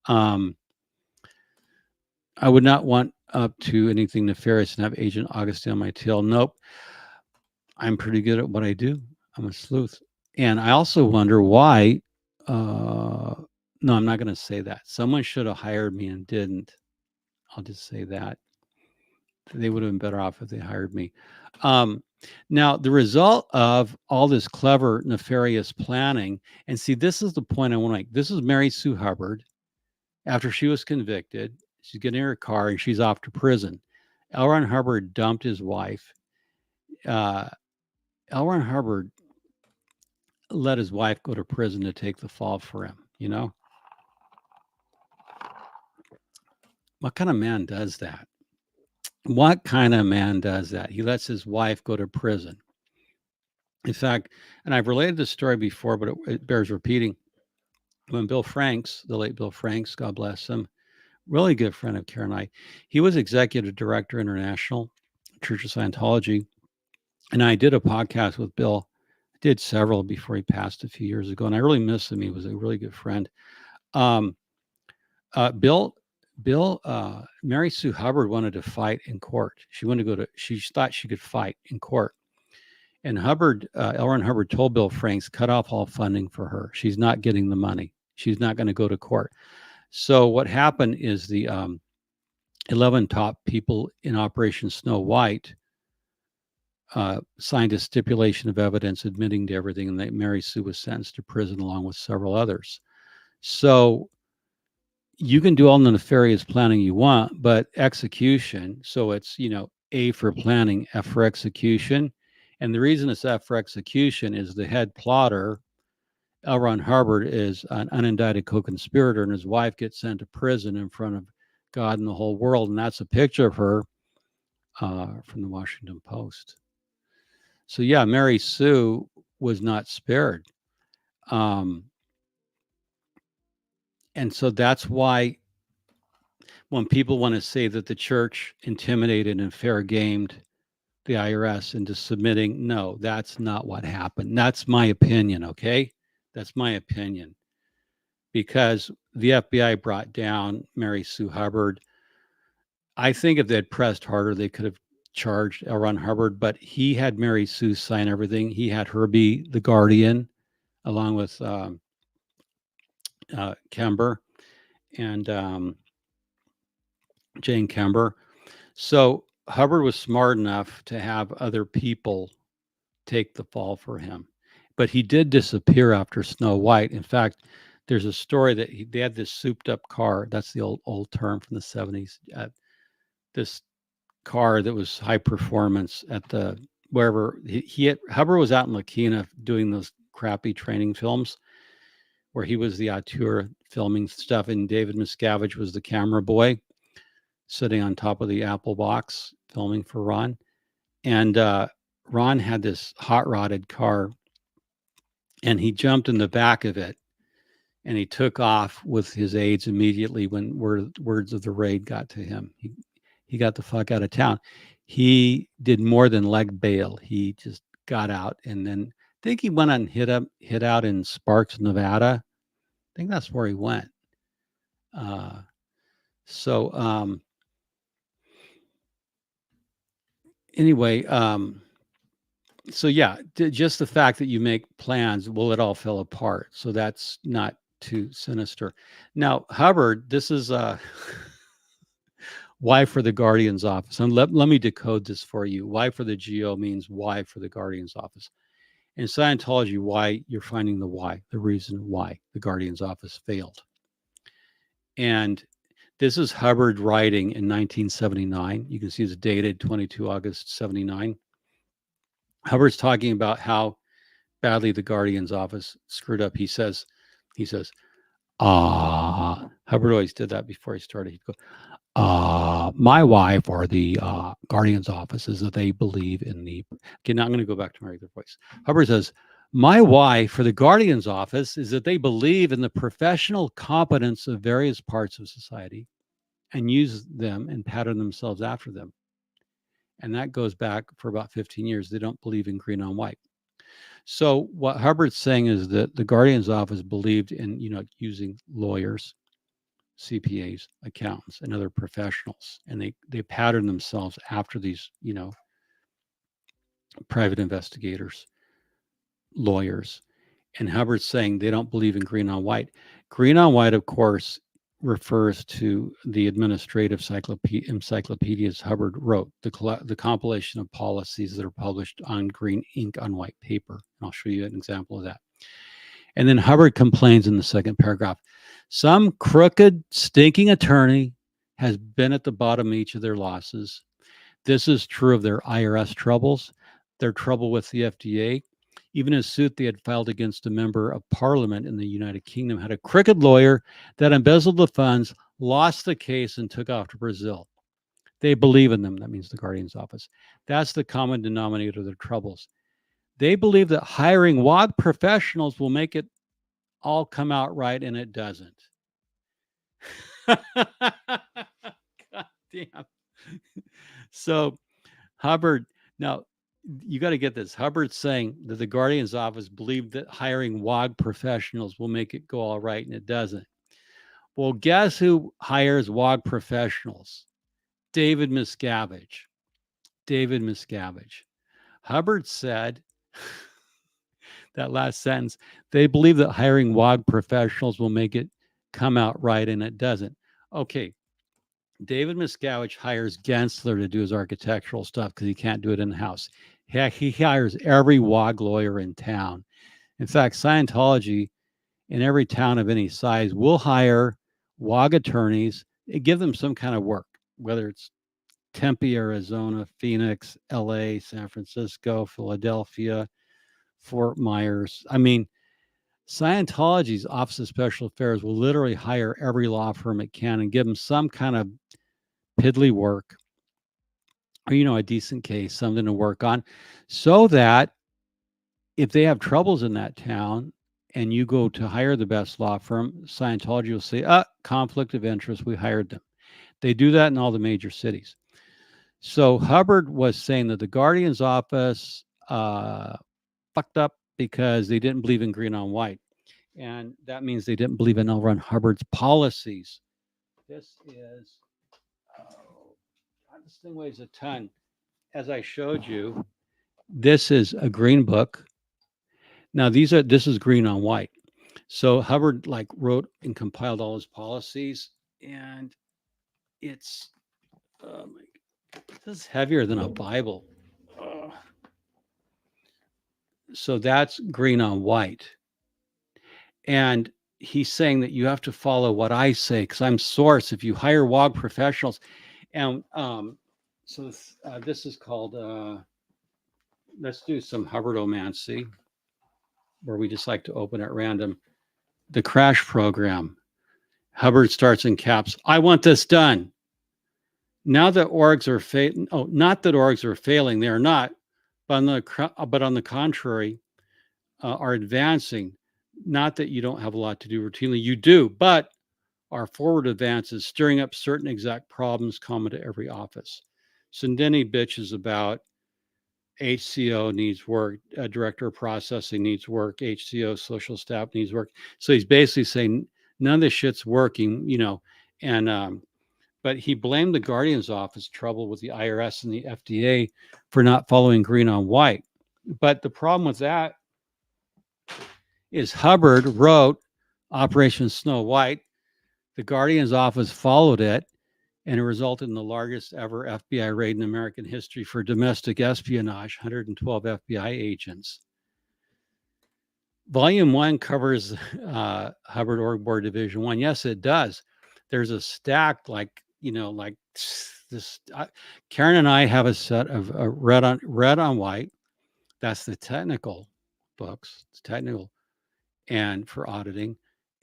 I would not want up to anything nefarious and have Agent Augustine on my tail. Nope. I'm pretty good at what I do. I'm a sleuth. And I also wonder why, no, I'm not going to say that. Someone should have hired me and didn't. I'll just say that. They would have been better off if they hired me. Now, the result of all this clever, nefarious planning, and see, this is the point I want to make. This is Mary Sue Hubbard. After she was convicted, she's getting in her car and she's off to prison. L. Ron Hubbard dumped his wife. L. Ron Hubbard let his wife go to prison to take the fall for him, you know? What kind of man does that? What kind of man does that? He lets his wife go to prison. In fact, and I've related this story before, but it bears repeating. When Bill Franks, the late Bill Franks, God bless him, really good friend of Karen and I, he was executive director, International Church of Scientology. And I did a podcast with Bill. I did several before he passed a few years ago. And I really miss him. He was a really good friend. Mary Sue Hubbard wanted to fight in court. She thought she could fight in court. And L. Ron Hubbard told Bill Franks, cut off all funding for her. She's not getting the money. She's not going to go to court. So what happened is the 11 top people in Operation Snow White signed a stipulation of evidence admitting to everything, and that Mary Sue was sentenced to prison along with several others. So you can do all the nefarious planning you want, but execution, so it's, A for planning, F for execution. And the reason it's F for execution is the head plotter, L. Ron Hubbard, is an unindicted co-conspirator, and his wife gets sent to prison in front of God and the whole world. And that's a picture of her from the Washington Post. So yeah, Mary Sue was not spared. And so that's why when people want to say that the church intimidated and fair gamed the IRS into submitting, no, that's not what happened. That's my opinion, okay? That's my opinion. Because the FBI brought down Mary Sue Hubbard. I think if they'd pressed harder, they could have charged L. Ron Hubbard, but he had Mary Sue sign everything. He had her be the guardian, along with Kember and Jane Kember. So Hubbard was smart enough to have other people take the fall for him. But he did disappear after Snow White. In fact, there's a story that they had this souped up car. That's the old term from the 70s. This car that was high performance at the wherever Hubbard was out in La Quina doing those crappy training films where he was the auteur filming stuff, and David Miscavige was the camera boy sitting on top of the Apple box filming for Ron. And Ron had this hot rodded car, and he jumped in the back of it, and he took off with his aides immediately when words of the raid got to him. He got the fuck out of town. He did more than leg bail. He just got out, and then I think he went and hid out in Sparks, Nevada. I think that's where he went. Anyway, so yeah, just the fact that you make plans, well, it all fell apart. So that's not too sinister. Now, Hubbard, this is Y for the Guardian's office. And let me decode this for you. Y for the GO means Y for the Guardian's office. In Scientology, why you're finding the why, the reason why the Guardian's office failed. And this is Hubbard writing in 1979. You can see it's dated 22 August 79. Hubbard's talking about how badly the Guardian's office screwed up. He says, Hubbard always did that before he started. He'd go, my why for the Guardian's office is that they believe in the. Okay, now I'm going to go back to my regular voice. Hubbard says, my why for the Guardian's office is that they believe in the professional competence of various parts of society and use them and pattern themselves after them. And that goes back for about 15 years. They don't believe in green on white. So what Hubbard's saying is that the Guardian's office believed in, using lawyers, CPAs, accountants, and other professionals, and they pattern themselves after these, private investigators, lawyers. And Hubbard's saying they don't believe in green on white. Green on white, of course, refers to the administrative encyclopedias Hubbard wrote, the compilation of policies that are published on green ink on white paper. And I'll show you an example of that. And then Hubbard complains in the second paragraph, some crooked, stinking attorney has been at the bottom of each of their losses. This is true of their IRS troubles, their trouble with the FDA. Even a suit they had filed against a member of parliament in the United Kingdom had a crooked lawyer that embezzled the funds, lost the case, and took off to Brazil. They believe in them. That means the Guardian's office. That's the common denominator of their troubles. They believe that hiring WOG professionals will make it all come out right, and it doesn't. God damn. So Hubbard, now you got to get this. Hubbard's saying that the Guardian's office believed that hiring WOG professionals will make it go all right, and it doesn't. Well, guess who hires WOG professionals? David Miscavige. David Miscavige. Hubbard said, that last sentence, they believe that hiring WOG professionals will make it come out right, and it doesn't. Okay, David Miscavige hires Gensler to do his architectural stuff because he can't do it in-house. He hires every WOG lawyer in town. In fact, Scientology, in every town of any size, will hire WOG attorneys and give them some kind of work, whether it's Tempe, Arizona, Phoenix, LA, San Francisco, Philadelphia, Fort Myers. I mean, Scientology's Office of Special Affairs will literally hire every law firm it can and give them some kind of piddly work, or, a decent case, something to work on, so that if they have troubles in that town and you go to hire the best law firm, Scientology will say, conflict of interest, we hired them. They do that in all the major cities. So Hubbard was saying that the Guardian's office fucked up because they didn't believe in green on white. And that means they didn't believe in L. Ron Hubbard's policies. This is, this thing weighs a ton. As I showed you, this is a green book. Now this is green on white. So Hubbard wrote and compiled all his policies, and it's, this is heavier than a Bible. So that's green on white. And he's saying that you have to follow what I say because I'm source. If you hire WOG professionals, and so this is called, let's do some Hubbardomancy, where we just like to open at random. The crash program. Hubbard starts in caps. I want this done. Now that orgs are failing, not that orgs are failing, they are not, but on the contrary, are advancing. Not that you don't have a lot to do routinely, you do, but our forward advance is stirring up certain exact problems common to every office. So then he bitches about HCO needs work, director of processing needs work, HCO social staff needs work. So he's basically saying none of this shit's working, and but he blamed the Guardian's office trouble with the IRS and the FDA for not following green on white. But the problem with that is Hubbard wrote Operation Snow White, the Guardian's office followed it, and it resulted in the largest ever FBI raid in American history for domestic espionage, 112 FBI agents. Volume 1 covers Hubbard Org Board Division 1. Yes, it does. There's a stack like this. Karen and I have a set of red on white. That's the technical books. It's technical and for auditing.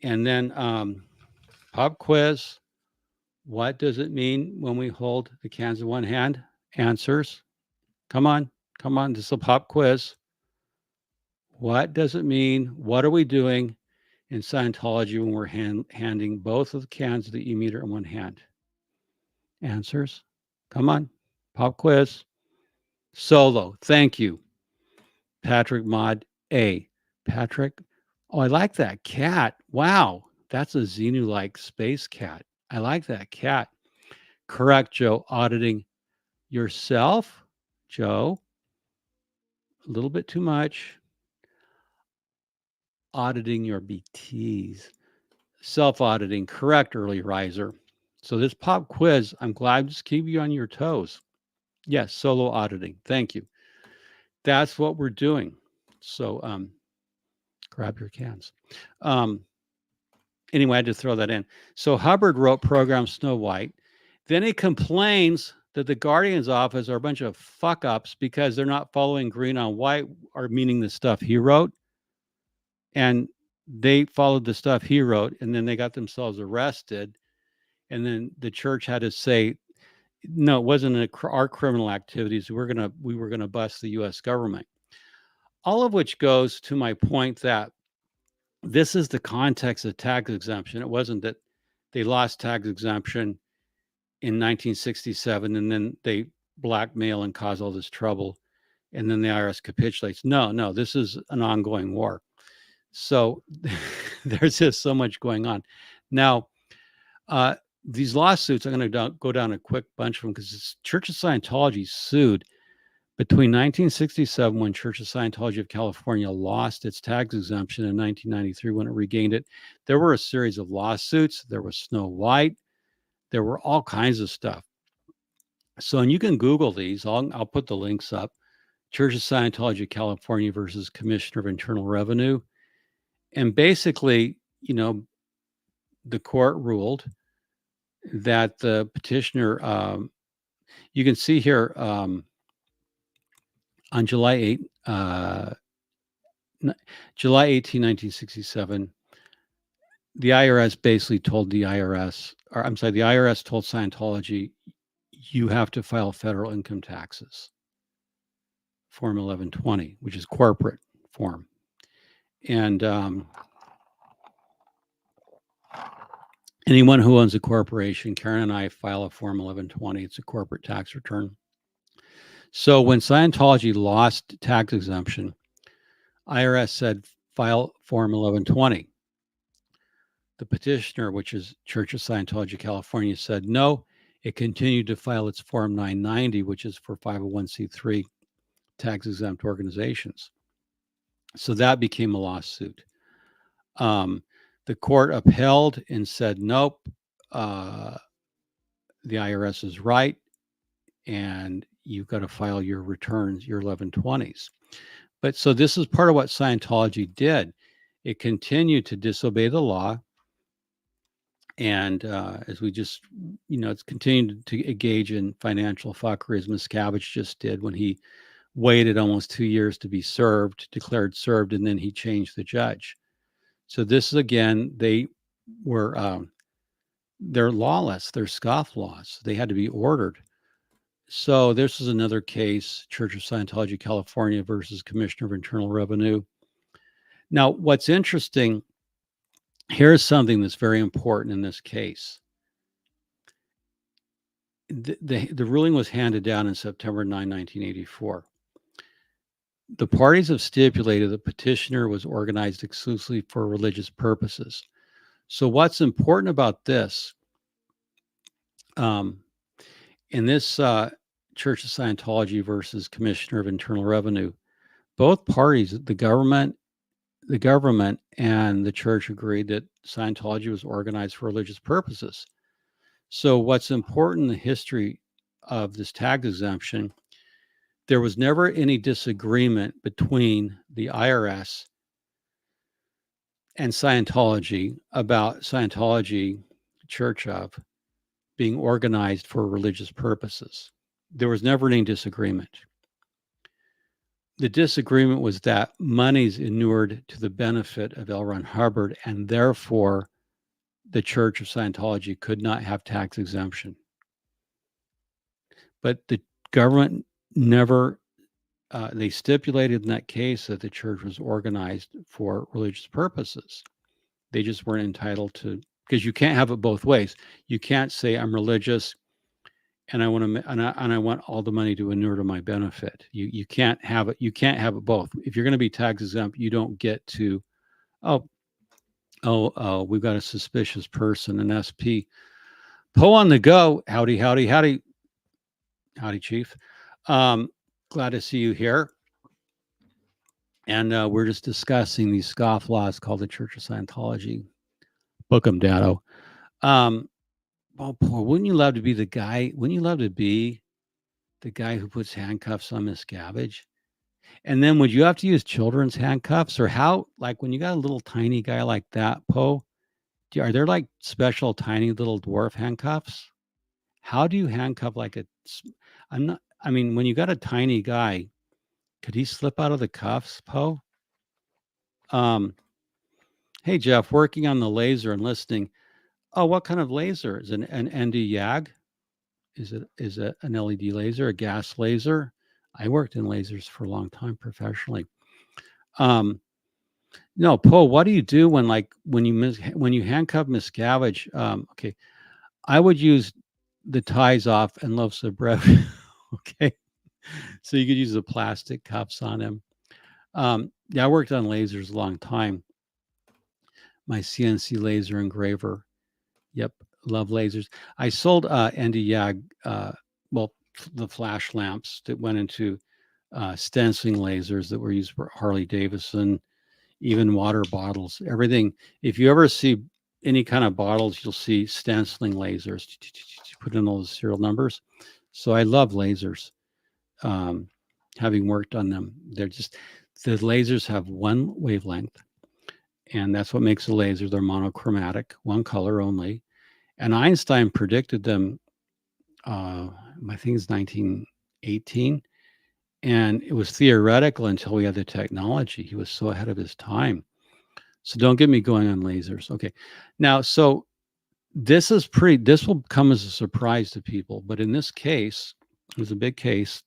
And then pub quiz. What does it mean when we hold the cans in one hand? Answers. Come on. This is a pop quiz. What does it mean? What are we doing in Scientology when we're handing both of the cans of the e-meter in one hand? Answers. Come on. Pop quiz. Solo. Thank you. Patrick Mod A. Patrick. Oh, I like that cat. Wow. That's a Xenu-like space cat. I like that cat. Correct, Joe. Auditing yourself, Joe. A little bit too much. Auditing your BTs. Self-auditing. Correct, early riser. So this pop quiz, I'm glad to keep you on your toes. Yes, solo auditing. Thank you. That's what we're doing. So grab your cans. Anyway, I had to throw that in. So Hubbard wrote Program Snow White. Then he complains that the Guardian's office are a bunch of fuck-ups because they're not following green on white, or meaning the stuff he wrote. And they followed the stuff he wrote, and then they got themselves arrested. And then the church had to say, no, it wasn't our criminal activities. We were gonna bust the U.S. government. All of which goes to my point that this is the context of tax exemption. It wasn't that they lost tax exemption in 1967 and then they blackmail and cause all this trouble, and then the IRS capitulates. No, this is an ongoing war. So there's just so much going on. Now, these lawsuits, I'm going to go down a quick bunch of them because Church of Scientology sued between 1967, when Church of Scientology of California lost its tax exemption, in 1993 when it regained it. There were a series of lawsuits. There was Snow White. There were all kinds of stuff. So, and you can Google these. I'll put the links up. Church of Scientology of California versus Commissioner of Internal Revenue. And basically, the court ruled that the petitioner, you can see here, on July 18, 1967, the IRS basically told the IRS told Scientology, you have to file federal income taxes, Form 1120, which is corporate form. And anyone who owns a corporation, Karen and I file a Form 1120. It's a corporate tax return. So when Scientology lost tax exemption, IRS said, file Form 1120. The petitioner, which is Church of Scientology California, said no. It continued to file its Form 990, which is for 501c3 tax-exempt organizations. So that became a lawsuit. The court upheld and said, nope, the IRS is right, and you've got to file your returns, your 1120s. But so this is part of what Scientology did. It continued to disobey the law. And as we just, it's continued to engage in financial fuckery, as Miscavige just did when he waited almost 2 years to be declared served, and then he changed the judge. So this is, again, they were, they're lawless, they're scofflaws. They had to be ordered. So this is another case, Church of Scientology California versus Commissioner of Internal Revenue. Now, what's interesting, here's something that's very important in this case. The ruling was handed down in September 9, 1984. The parties have stipulated the petitioner was organized exclusively for religious purposes. So what's important about this, in this Church of Scientology versus Commissioner of Internal Revenue, both parties, the government, the government and the church agreed that Scientology was organized for religious purposes. So what's important in the history of this tax exemption, there was never any disagreement between the IRS and Scientology about Scientology Church of being organized for religious purposes. There was never any disagreement. The disagreement was that monies inured to the benefit of L. Ron Hubbard, and therefore the Church of Scientology could not have tax exemption. But the government never, they stipulated in that case that the church was organized for religious purposes. They just weren't entitled to, because you can't have it both ways. You can't say I'm religious and I want to, and I want all the money to inure to my benefit. You can't have it. You can't have it both. If you're going to be tax exempt, you don't get to, we've got a suspicious person, an SP. Poe on the go. Howdy, howdy, howdy. Howdy, Chief. Glad to see you here. And we're just discussing these scofflaws called the Church of Scientology. Book 'em, Dado. Oh, boy, wouldn't you love to be the guy? Wouldn't you love to be the guy who puts handcuffs on Miscavige? And then would you have to use children's handcuffs, or how? Like when you got a little tiny guy like that, Poe, are there like special tiny little dwarf handcuffs? How do you handcuff like a? I'm not. I mean, when you got a tiny guy, could he slip out of the cuffs, Poe? Hey Jeff, working on the laser and listening. Oh, what kind of laser? Is it an ND YAG? Is it an LED laser, a gas laser? I worked in lasers for a long time professionally. No, Poe, what do you do when you handcuff Miscavige? Okay, I would use the ties off and loaves of bread. Okay, so you could use the plastic cuffs on him. Yeah, I worked on lasers a long time. My CNC laser engraver. Yep, love lasers. I sold ND YAG, the flash lamps that went into stenciling lasers that were used for Harley Davidson, even water bottles, everything. If you ever see any kind of bottles, you'll see stenciling lasers. Put in all the serial numbers. So I love lasers. Having worked on them, the lasers have one wavelength, and that's what makes a laser. They're monochromatic, one color only. And Einstein predicted them, I think it's 1918. And it was theoretical until we had the technology. He was so ahead of his time. So don't get me going on lasers. Okay. Now, so this will come as a surprise to people. But in this case, it was a big case.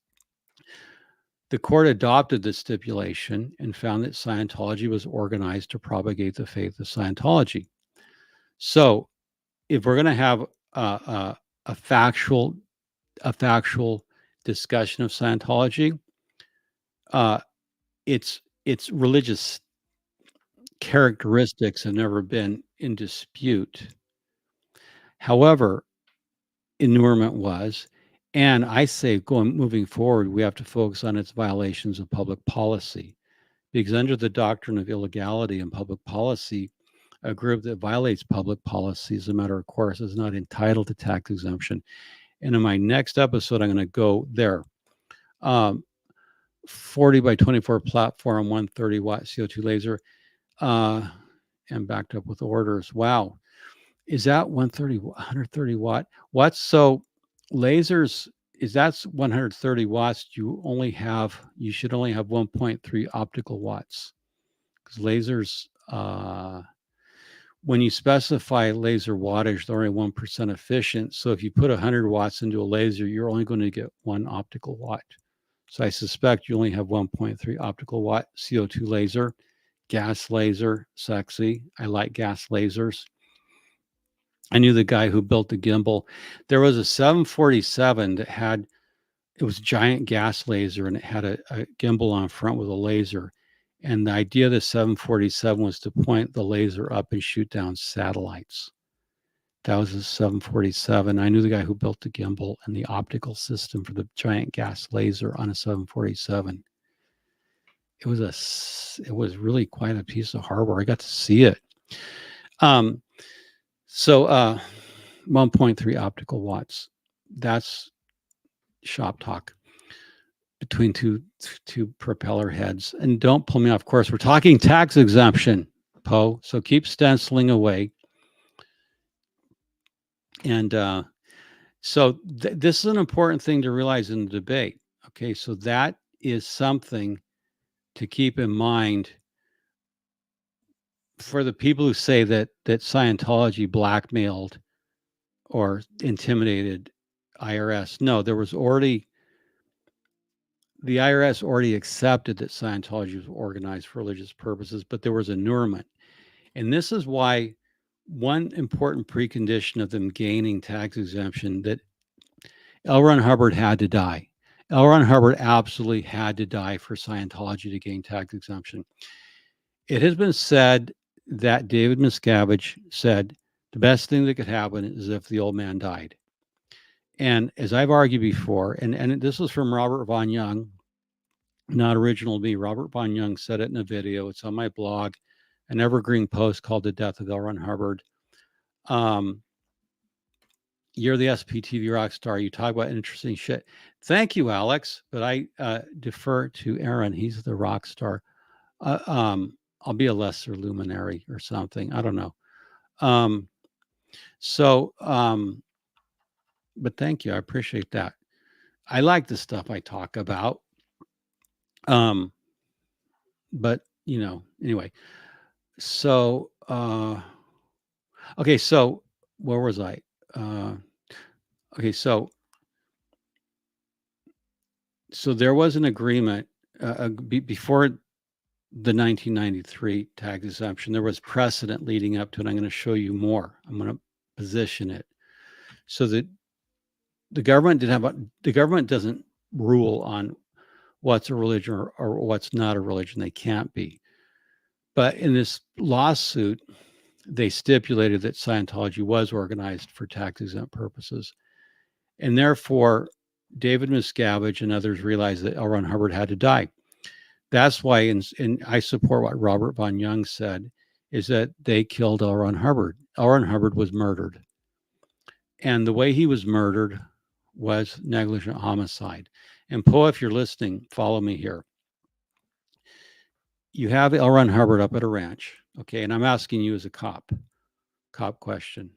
The court adopted the stipulation and found that Scientology was organized to propagate the faith of Scientology. So if we're going to have a factual discussion of Scientology, its religious characteristics have never been in dispute. However, inurement was, and I say moving forward, we have to focus on its violations of public policy, because under the doctrine of illegality and public policy, a group that violates public policy as a matter of course is not entitled to tax exemption. And in my next episode, I'm going to go there. 40 by 24 platform, 130 watt CO2 laser, and backed up with orders. Wow. Is that 130 watt? Watts? So lasers, is that's 130 watts, you should only have 1.3 optical watts. Because lasers, when you specify laser wattage, they're only 1% efficient. So if you put 100 watts into a laser, you're only going to get 1 optical watt. So I suspect you only have 1.3 optical watt CO2 laser, gas laser, sexy. I like gas lasers. I knew the guy who built the gimbal. There was a 747 that it was a giant gas laser, and it had a gimbal on front with a laser. And the idea of the 747 was to point the laser up and shoot down satellites. That was a 747. I knew the guy who built the gimbal and the optical system for the giant gas laser on a 747. it was really quite a piece of hardware. I got to see it. So 1.3 optical watts. That's shop talk between two propeller heads. And don't pull me off course. We're talking tax exemption, Poe. So keep stenciling away. And so this is an important thing to realize in the debate. Okay, so that is something to keep in mind for the people who say that Scientology blackmailed or intimidated IRS. No, there was already, the IRS already accepted that Scientology was organized for religious purposes, but there was inurement. And this is why one important precondition of them gaining tax exemption, that L. Ron Hubbard had to die. L. Ron Hubbard absolutely had to die for Scientology to gain tax exemption. It has been said that David Miscavige said the best thing that could happen is if the old man died. And as I've argued before, and this was from Robert Von Young, not original to me. Robert Von Young said it in a video. It's on my blog, an evergreen post called The Death of L. Ron Hubbard. You're the SPTV rock star. You talk about interesting shit. Thank you, Alex. But I defer to Aaron. He's the rock star. I'll be a lesser luminary or something. I don't know. But thank you. I appreciate that. I like the stuff I talk about. But anyway. So okay, so where was I? Okay, so there was an agreement before the 1993 tax exemption. There was precedent leading up to it. I'm going to show you more. I'm going to position it so that the government doesn't rule on what's a religion or what's not a religion. They can't be. But in this lawsuit, they stipulated that Scientology was organized for tax exempt purposes. And therefore, David Miscavige and others realized that L. Ron Hubbard had to die. That's why, and I support what Robert Von Young said, is that they killed L. Ron Hubbard. L. Ron Hubbard was murdered. And the way he was murdered was negligent homicide. And Poe, if you're listening, follow me here. You have L. Ron Hubbard up at a ranch, okay? And I'm asking you as a cop question.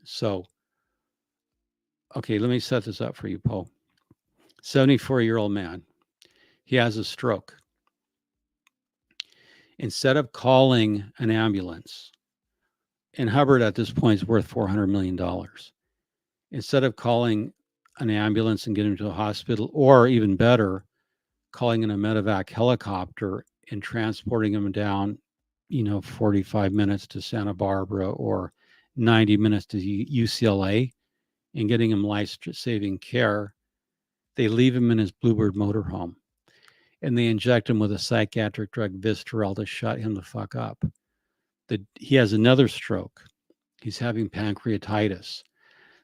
So, okay, let me set this up for you, Poe. 74-year-old man. He has a stroke. Instead of calling an ambulance, and Hubbard at this point is worth $400 million. Instead of calling an ambulance and getting him to a hospital, or even better, calling in a medevac helicopter and transporting him down, 45 minutes to Santa Barbara or 90 minutes to UCLA and getting him life-saving care, they leave him in his Bluebird motorhome and they inject him with a psychiatric drug, Vistarel, to shut him the fuck up. He has another stroke. He's having pancreatitis.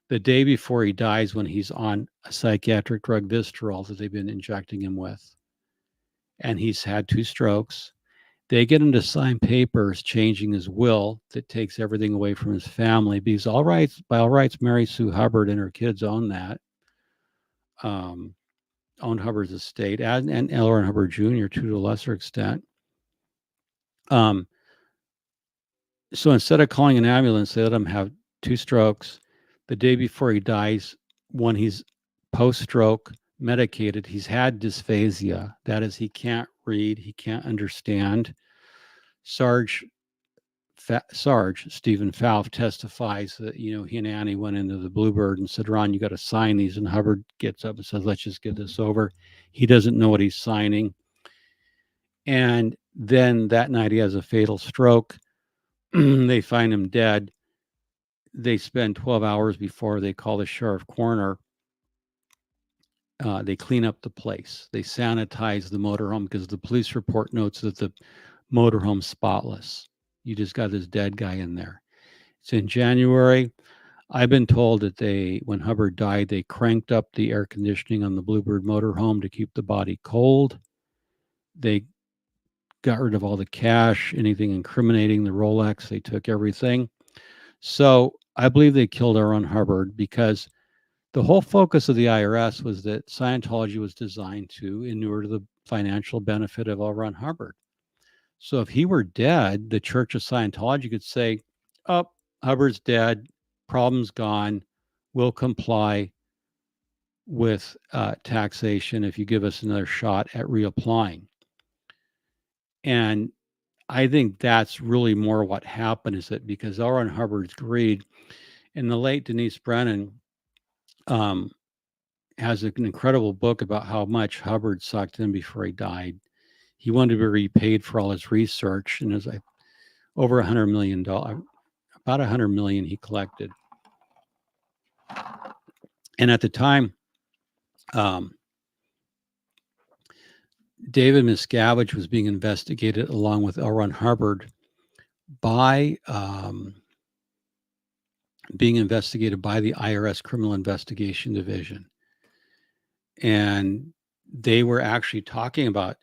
The day before he dies, when he's on a psychiatric drug, Vistarel, that they've been injecting him with, and he's had 2 strokes, they get him to sign papers changing his will that takes everything away from his family, because by all rights, Mary Sue Hubbard and her kids own that. Owned Hubbard's estate, and L. Ron Hubbard Jr. to a lesser extent. So instead of calling an ambulance, they let him have 2 strokes. The day before he dies, when he's post-stroke medicated, he's had dysphasia. That is, he can't read, he can't understand. Sarge Stephen Falf testifies that, he and Annie went into the Bluebird and said, Ron, you got to sign these. And Hubbard gets up and says, let's just get this over. He doesn't know what he's signing. And then that night he has a fatal stroke. They find him dead. They spend 12 hours before they call the sheriff coroner. They clean up the place. They sanitize the motorhome because the police report notes that the motorhome's spotless. You just got this dead guy in there. It's in January. I've been told that when Hubbard died, they cranked up the air conditioning on the Bluebird motorhome to keep the body cold. They got rid of all the cash, anything incriminating, the Rolex, they took everything. So I believe they killed L. Ron Hubbard because the whole focus of the IRS was that Scientology was designed to inure to the financial benefit of L. Ron Hubbard. So if he were dead, the Church of Scientology could say, oh, Hubbard's dead, problem's gone, we'll comply with taxation if you give us another shot at reapplying. And I think that's really more what happened, is that because L. Ron Hubbard's greed, and the late Denise Brennan has an incredible book about how much Hubbard sucked in before he died. He wanted to be repaid for all his research, and it was like over $100 million, about $100 million he collected. And at the time, David Miscavige was being investigated along with L. Ron Hubbard by being investigated by the IRS Criminal Investigation Division. And they were actually talking about,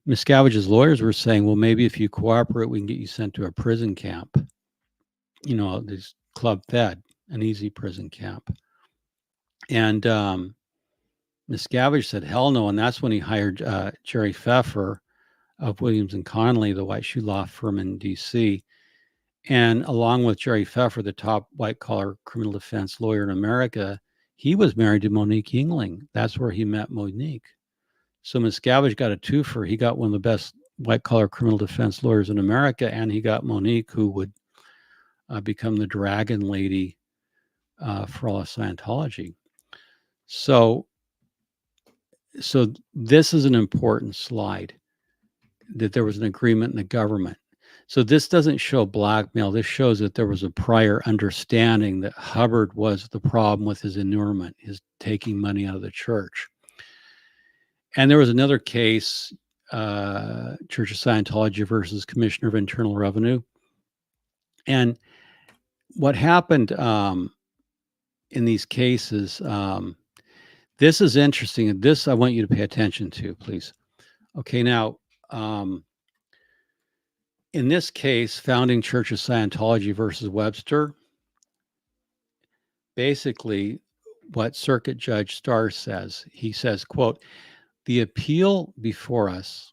Miscavige's lawyers were saying, well, maybe if you cooperate, we can get you sent to a prison camp. You know, this Club Fed, an easy prison camp. And Miscavige said, hell no. And that's when he hired Jerry Pfeffer of Williams and Connolly, the white shoe law firm in DC. And along with Jerry Pfeffer, the top white-collar criminal defense lawyer in America, he was married to Monique Yingling. That's where he met Monique. So Miscavige got a twofer. He got one of the best white-collar criminal defense lawyers in America, and he got Monique, who would become the dragon lady for all of Scientology. So this is an important slide, that there was an agreement in the government. So this doesn't show blackmail. This shows that there was a prior understanding that Hubbard was the problem with his inurement, his taking money out of the church. And there was another case, Church of Scientology versus Commissioner of Internal Revenue. And what happened in these cases, this is interesting. This I want you to pay attention to, please. Okay, now, in this case, Founding Church of Scientology versus Webster, basically what Circuit Judge Starr says, he says, quote, the appeal before us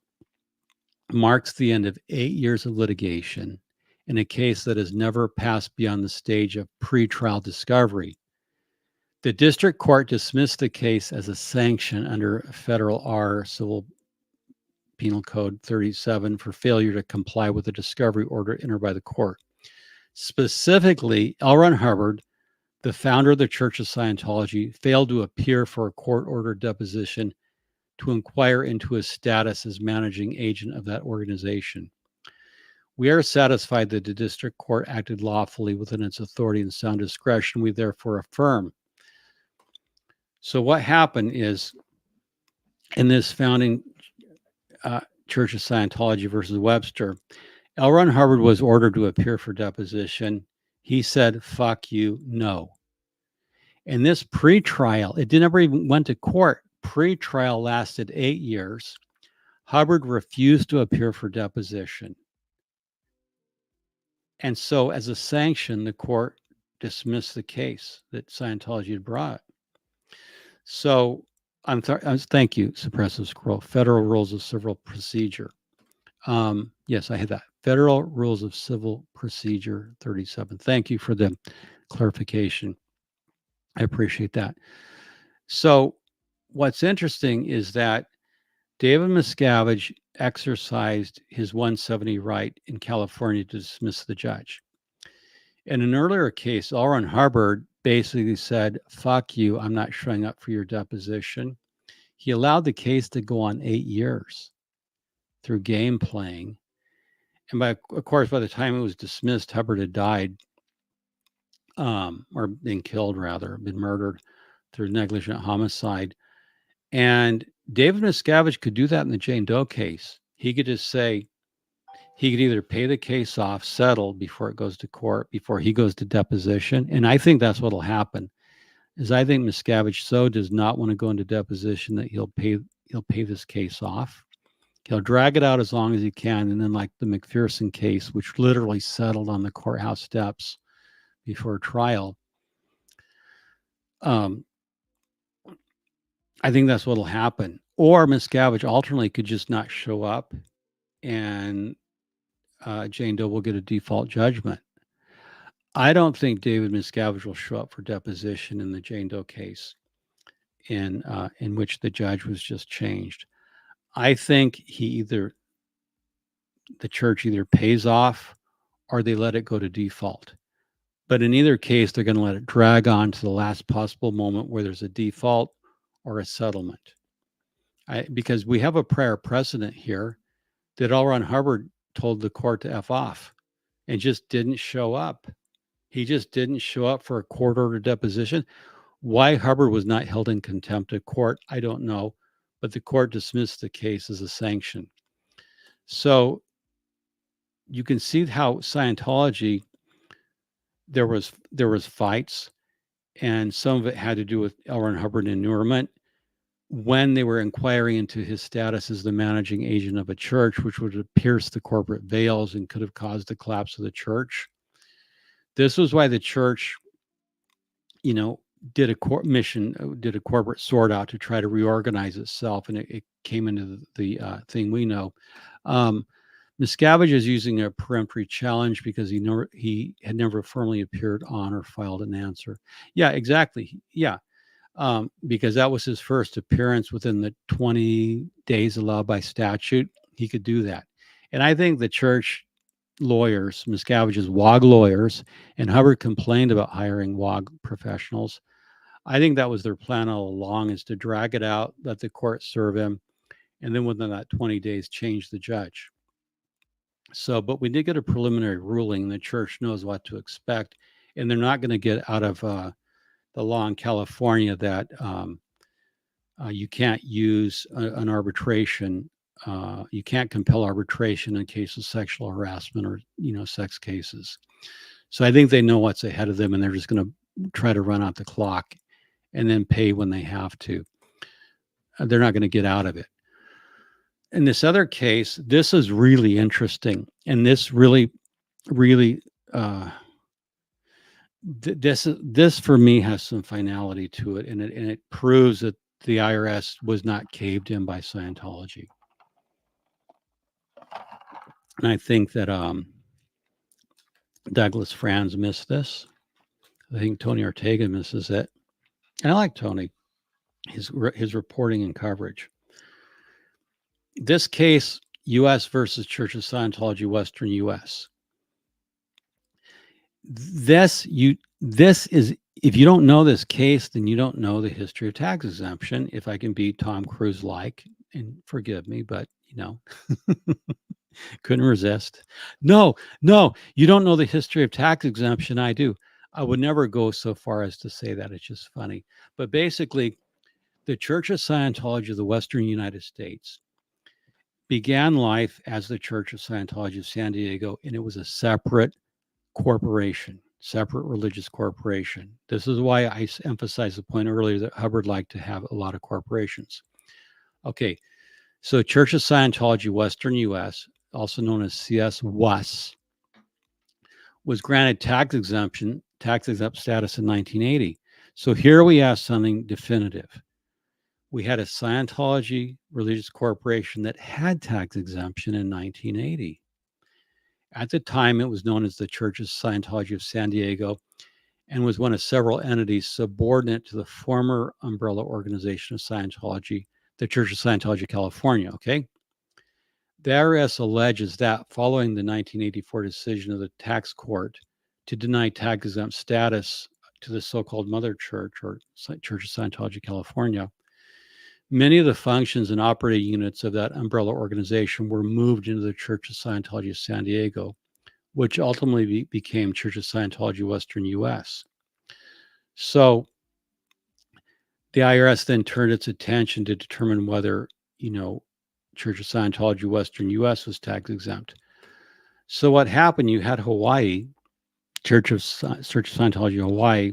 marks the end of 8 years of litigation in a case that has never passed beyond the stage of pretrial discovery. The district court dismissed the case as a sanction under Federal R Civil Penal Code 37 for failure to comply with a discovery order entered by the court. Specifically, L. Ron Hubbard, the founder of the Church of Scientology, failed to appear for a court-ordered deposition to inquire into his status as managing agent of that organization. We are satisfied that the district court acted lawfully within its authority and sound discretion. We therefore affirm. So what happened is, in this Founding Church of Scientology versus Webster, L. Ron Hubbard was ordered to appear for deposition. He said, fuck you, no. And this pre-trial, it never even went to court. Pre-trial lasted 8 years. Hubbard refused to appear for deposition. And so as a sanction, the court dismissed the case that Scientology had brought. So thank you, Suppressive Scroll. Federal Rules of Civil Procedure. Yes, I had that. Federal Rules of Civil Procedure 37. Thank you for the clarification. I appreciate that. So what's interesting is that David Miscavige exercised his 170 right in California to dismiss the judge. In an earlier case, L. Ron Hubbard basically said, fuck you, I'm not showing up for your deposition. He allowed the case to go on 8 years through game playing. And of course, by the time it was dismissed, Hubbard had died, or been killed rather, been murdered through negligent homicide. And David Miscavige could do that in the Jane Doe case. He could just say, he could either pay the case off, settle before it goes to court, before he goes to deposition. And I think that's what will happen, is I think Miscavige so does not want to go into deposition that he'll pay this case off. He'll drag it out as long as he can. And then, like the McPherson case, which literally settled on the courthouse steps before trial, I think that's what'll happen. Or Miscavige alternately could just not show up, and Jane Doe will get a default judgment. I don't think David Miscavige will show up for deposition in the Jane Doe case, in which the judge was just changed. I think the church either pays off or they let it go to default. But in either case, they're going to let it drag on to the last possible moment where there's a default or a settlement. Because we have a prior precedent here that L. Ron Hubbard told the court to F off and just didn't show up. He just didn't show up for a court order deposition. Why Hubbard was not held in contempt of court, I don't know, but the court dismissed the case as a sanction. So you can see how Scientology, there was fights, and some of it had to do with L. Ron Hubbard and inurement when they were inquiring into his status as the managing agent of a church, which would have pierced the corporate veils and could have caused the collapse of the church. This was why the church, did a corporate sort out to try to reorganize itself, and it came into the thing we know. Miscavige is using a peremptory challenge because he had never formally appeared on or filed an answer. Yeah, exactly. Yeah. Because that was his first appearance within the 20 days allowed by statute. He could do that. And I think the church lawyers, Miscavige's WOG lawyers, and Hubbard complained about hiring WOG professionals. I think that was their plan all along, is to drag it out, let the court serve him, and then within that 20 days, change the judge. So, but we did get a preliminary ruling. The church knows what to expect, and they're not going to get out of the law in California that you can't use an arbitration. You can't compel arbitration in case of sexual harassment or sex cases. So I think they know what's ahead of them, and they're just going to try to run out the clock and then pay when they have to. They're not going to get out of it. In this other case, this is really interesting, and this really this for me has some finality to it, and it proves that the IRS was not caved in by Scientology. And I think that Douglas Franz missed this. I think Tony Ortega misses it. And I like Tony, his reporting and coverage. This case, U.S. versus Church of Scientology, Western U.S. This is, if you don't know this case, then you don't know the history of tax exemption. If I can be Tom Cruise-like, and forgive me, but couldn't resist. No, you don't know the history of tax exemption. I do. I would never go so far as to say that. It's just funny. But basically, the Church of Scientology of the Western United States began life as the Church of Scientology of San Diego, and it was a separate corporation, separate religious corporation. This is why I emphasized the point earlier that Hubbard liked to have a lot of corporations. Okay, so Church of Scientology, Western U.S., also known as CS-WUS, was granted tax exempt status in 1980. So here we have something definitive. We had a Scientology religious corporation that had tax exemption in 1980. At the time, it was known as the Church of Scientology of San Diego and was one of several entities subordinate to the former umbrella organization of Scientology, the Church of Scientology California, okay? The IRS alleges that following the 1984 decision of the tax court to deny tax exempt status to the so-called Mother Church or Church of Scientology California, many of the functions and operating units of that umbrella organization were moved into the Church of Scientology of San Diego, which ultimately became Church of Scientology Western U.S. So the IRS then turned its attention to determine whether, Church of Scientology Western U.S. was tax exempt. So what happened, you had Hawaii, Church of Scientology Hawaii,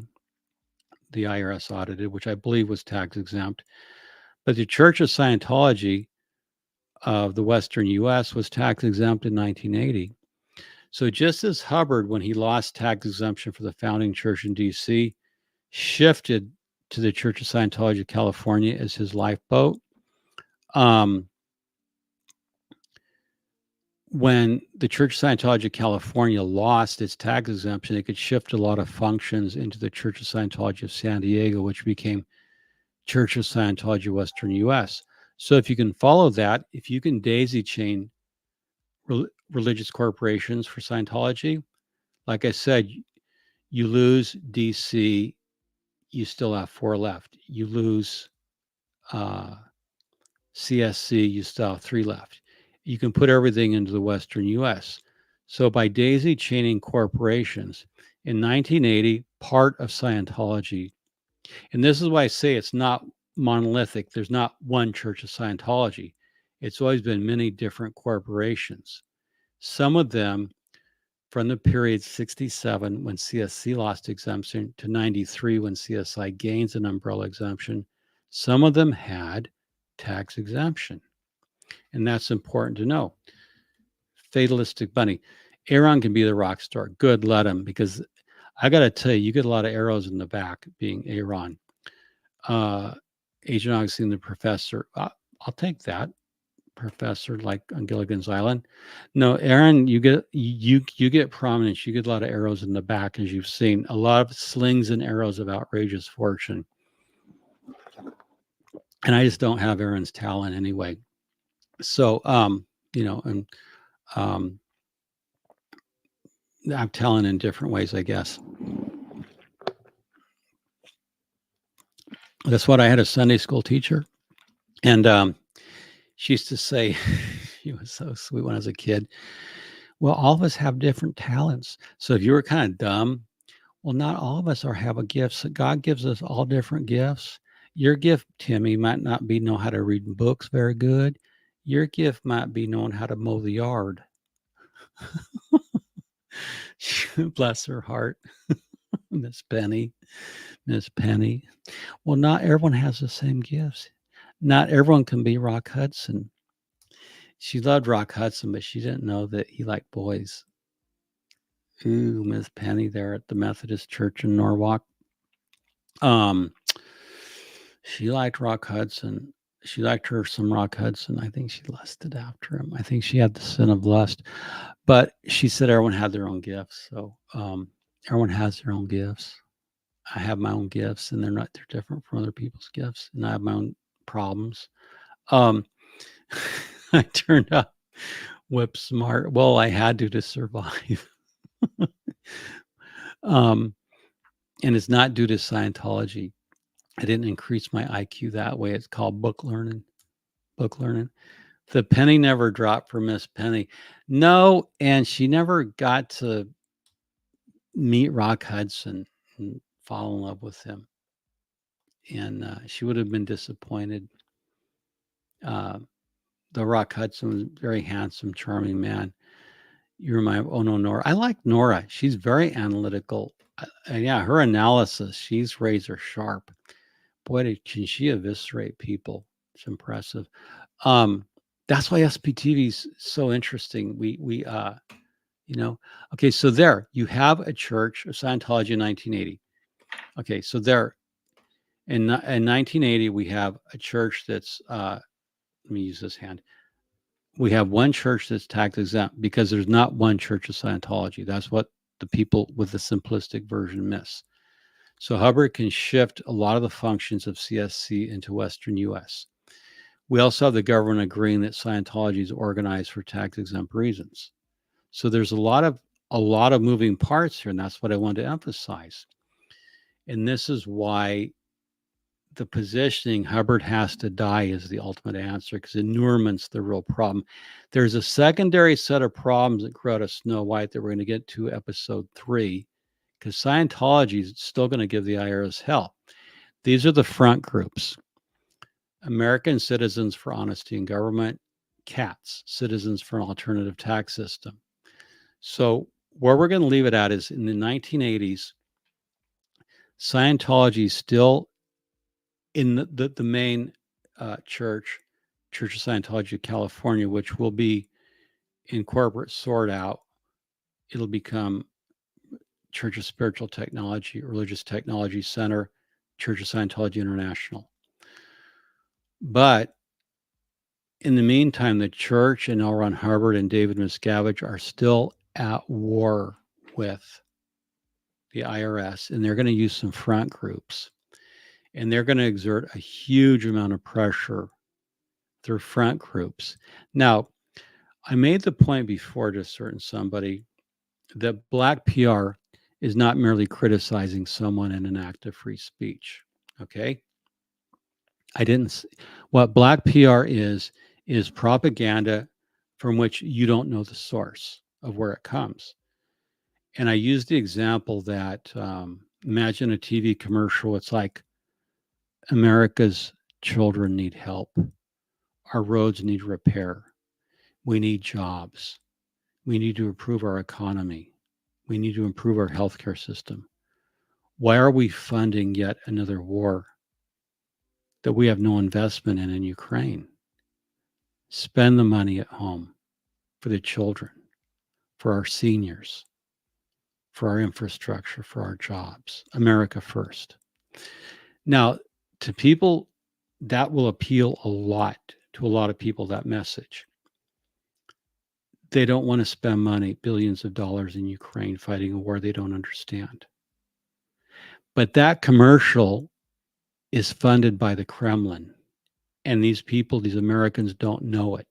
the IRS audited, which I believe was tax exempt. But the Church of Scientology of the Western U.S. was tax exempt in 1980. So just as Hubbard, when he lost tax exemption for the founding church in D.C., shifted to the Church of Scientology of California as his lifeboat, when the Church of Scientology of California lost its tax exemption, it could shift a lot of functions into the Church of Scientology of San Diego, which became Church of Scientology Western U.S. So if you can follow that, if you can daisy chain religious corporations for Scientology, like I said, you lose DC, you still have 4 left. You lose CSC, you still have 3 left. You can put everything into the Western US. So by daisy chaining corporations, in 1980, part of Scientology, and this is why I say it's not monolithic, there's not one Church of Scientology. It's always been many different corporations. Some of them from the period 67 when CSC lost exemption to 93 when CSI gains an umbrella exemption, some of them had tax exemption. And that's important to know. Fatalistic bunny. Aaron can be the rock star. Good, let him, because I got to tell you, you get a lot of arrows in the back being Aaron. Agent Augustine, the professor. I'll take that. Professor, like on Gilligan's Island. No, Aaron, you get prominence. You get a lot of arrows in the back, as you've seen. A lot of slings and arrows of outrageous fortune. And I just don't have Aaron's talent anyway. So, and I have talent in different ways, I guess. That's what I had a Sunday school teacher. And she used to say, she was so sweet when I was a kid. Well, all of us have different talents. So if you were kind of dumb, well, not all of us have a gift. So God gives us all different gifts. Your gift, Timmy, might not be know how to read books very good. Your gift might be knowing how to mow the yard. Bless her heart. Miss Penny. Well, not everyone has the same gifts. Not everyone can be Rock Hudson. She loved Rock Hudson, but she didn't know that he liked boys. Ooh, Miss Penny there at the Methodist Church in Norwalk. She liked Rock Hudson. She liked her some Rock Hudson. I think she lusted after him. I think she had the sin of lust. But she said everyone had their own gifts. So everyone has their own gifts. I have my own gifts, and they're different from other people's gifts. And I have my own problems. I turned out whip smart. Well, I had to survive. And it's not due to Scientology. I didn't increase my IQ that way. It's called book learning. The penny never dropped for Miss Penny. No, and she never got to meet Rock Hudson and fall in love with him. And she would have been disappointed. The Rock Hudson was a very handsome, charming man. You remind me, oh no, Nora. I like Nora. She's very analytical. Yeah, her analysis, she's razor sharp. Boy, can she eviscerate people. It's impressive. That's why SPTV is so interesting. We okay, so there you have a church of Scientology in 1980. Okay, so there in 1980 we have a church that's let me use this hand. We have one church that's tax exempt because there's not one Church of Scientology. That's what the people with the simplistic version miss. So Hubbard can shift a lot of the functions of CSC into Western US. We also have the government agreeing that Scientology is organized for tax exempt reasons. So there's a lot of moving parts here, and that's what I wanted to emphasize. And this is why the positioning Hubbard has to die is the ultimate answer, because inurement's the real problem. There's a secondary set of problems that grew out of Snow White that we're going to get to episode 3, because Scientology is still going to give the IRS hell. These are the front groups: American Citizens for Honesty in Government, CATS, Citizens for an Alternative Tax System. So where we're going to leave it at is in the 1980s, Scientology is still in the main church Church of Scientology of California, which will be in corporate sort out. It'll become Church of Spiritual Technology, Religious Technology Center, Church of Scientology International. But in the meantime, the church and L. Ron Hubbard and David Miscavige are still at war with the IRS, and they're going to use some front groups, and they're going to exert a huge amount of pressure through front groups. Now, I made the point before to a certain somebody that black PR is not merely criticizing someone in an act of free speech. Okay. What black PR is propaganda from which you don't know the source of where it comes. And I used the example that imagine a TV commercial. It's like, America's children need help. Our roads need repair. We need jobs. We need to improve our economy. We need to improve our healthcare system. Why are we funding yet another war that we have no investment in Ukraine? Spend the money at home for the children, for our seniors, for our infrastructure, for our jobs. America first. Now, to people, that will appeal a lot to a lot of people, that message. They don't want to spend money, billions of dollars in Ukraine fighting a war they don't understand. But that commercial is funded by the Kremlin. And these people, these Americans, don't know it.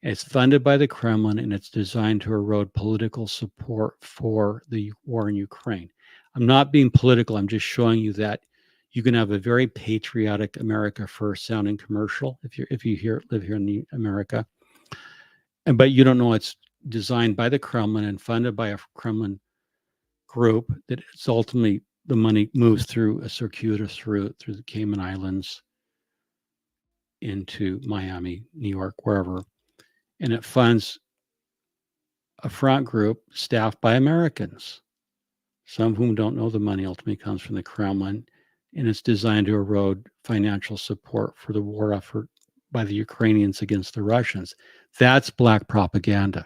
It's funded by the Kremlin, and it's designed to erode political support for the war in Ukraine. I'm not being political. I'm just showing you that you can have a very patriotic America First sounding commercial if you live here in America, but you don't know it's designed by the Kremlin and funded by a Kremlin group, that it's ultimately the money moves through a circuitous route through the Cayman Islands into Miami, New York, wherever. And it funds a front group staffed by Americans, some of whom don't know the money ultimately comes from the Kremlin, and it's designed to erode financial support for the war effort by the Ukrainians against the Russians. That's black propaganda.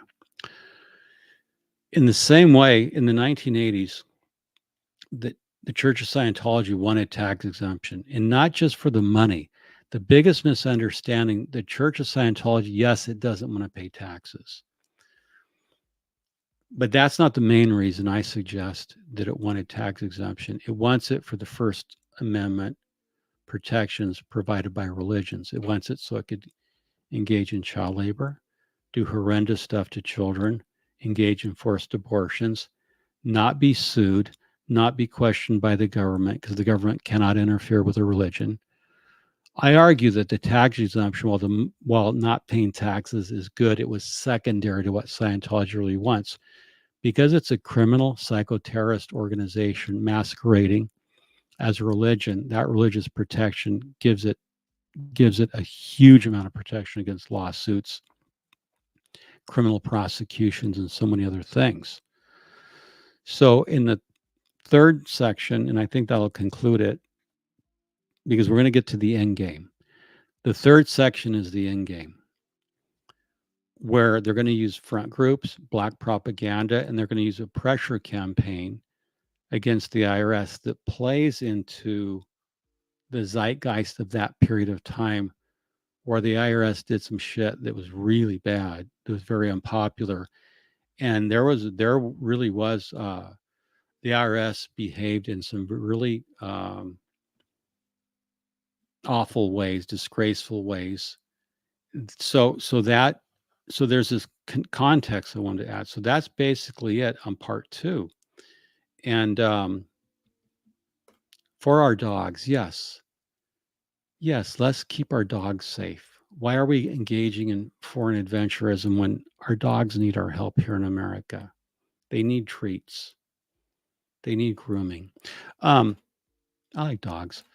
In the same way, in the 1980s, the Church of Scientology wanted tax exemption, and not just for the money. The biggest misunderstanding, the Church of Scientology, yes, it doesn't want to pay taxes. But that's not the main reason I suggest that it wanted tax exemption. It wants it for the First Amendment protections provided by religions. It wants it so it could engage in child labor, do horrendous stuff to children, engage in forced abortions, not be sued, not be questioned by the government, because the government cannot interfere with a religion. I argue that the tax exemption, while not paying taxes is good, it was secondary to what Scientology really wants, because it's a criminal psychoterrorist organization masquerading as a religion. That religious protection gives it a huge amount of protection against lawsuits, criminal prosecutions, and so many other things. So in the third section, and I think that'll conclude it, because we're going to get to the end game. The third section is the end game, where they're going to use front groups, black propaganda, and they're going to use a pressure campaign against the IRS that plays into the zeitgeist of that period of time, where the IRS did some shit that was really bad, that was very unpopular. And there really was, the IRS behaved in some really awful ways, disgraceful ways. So there's this context I wanted to add. So that's basically it on part two. And for our dogs, yes, let's keep our dogs safe. Why are we engaging in foreign adventurism when our dogs need our help here in America? They need treats. They need grooming. I like dogs.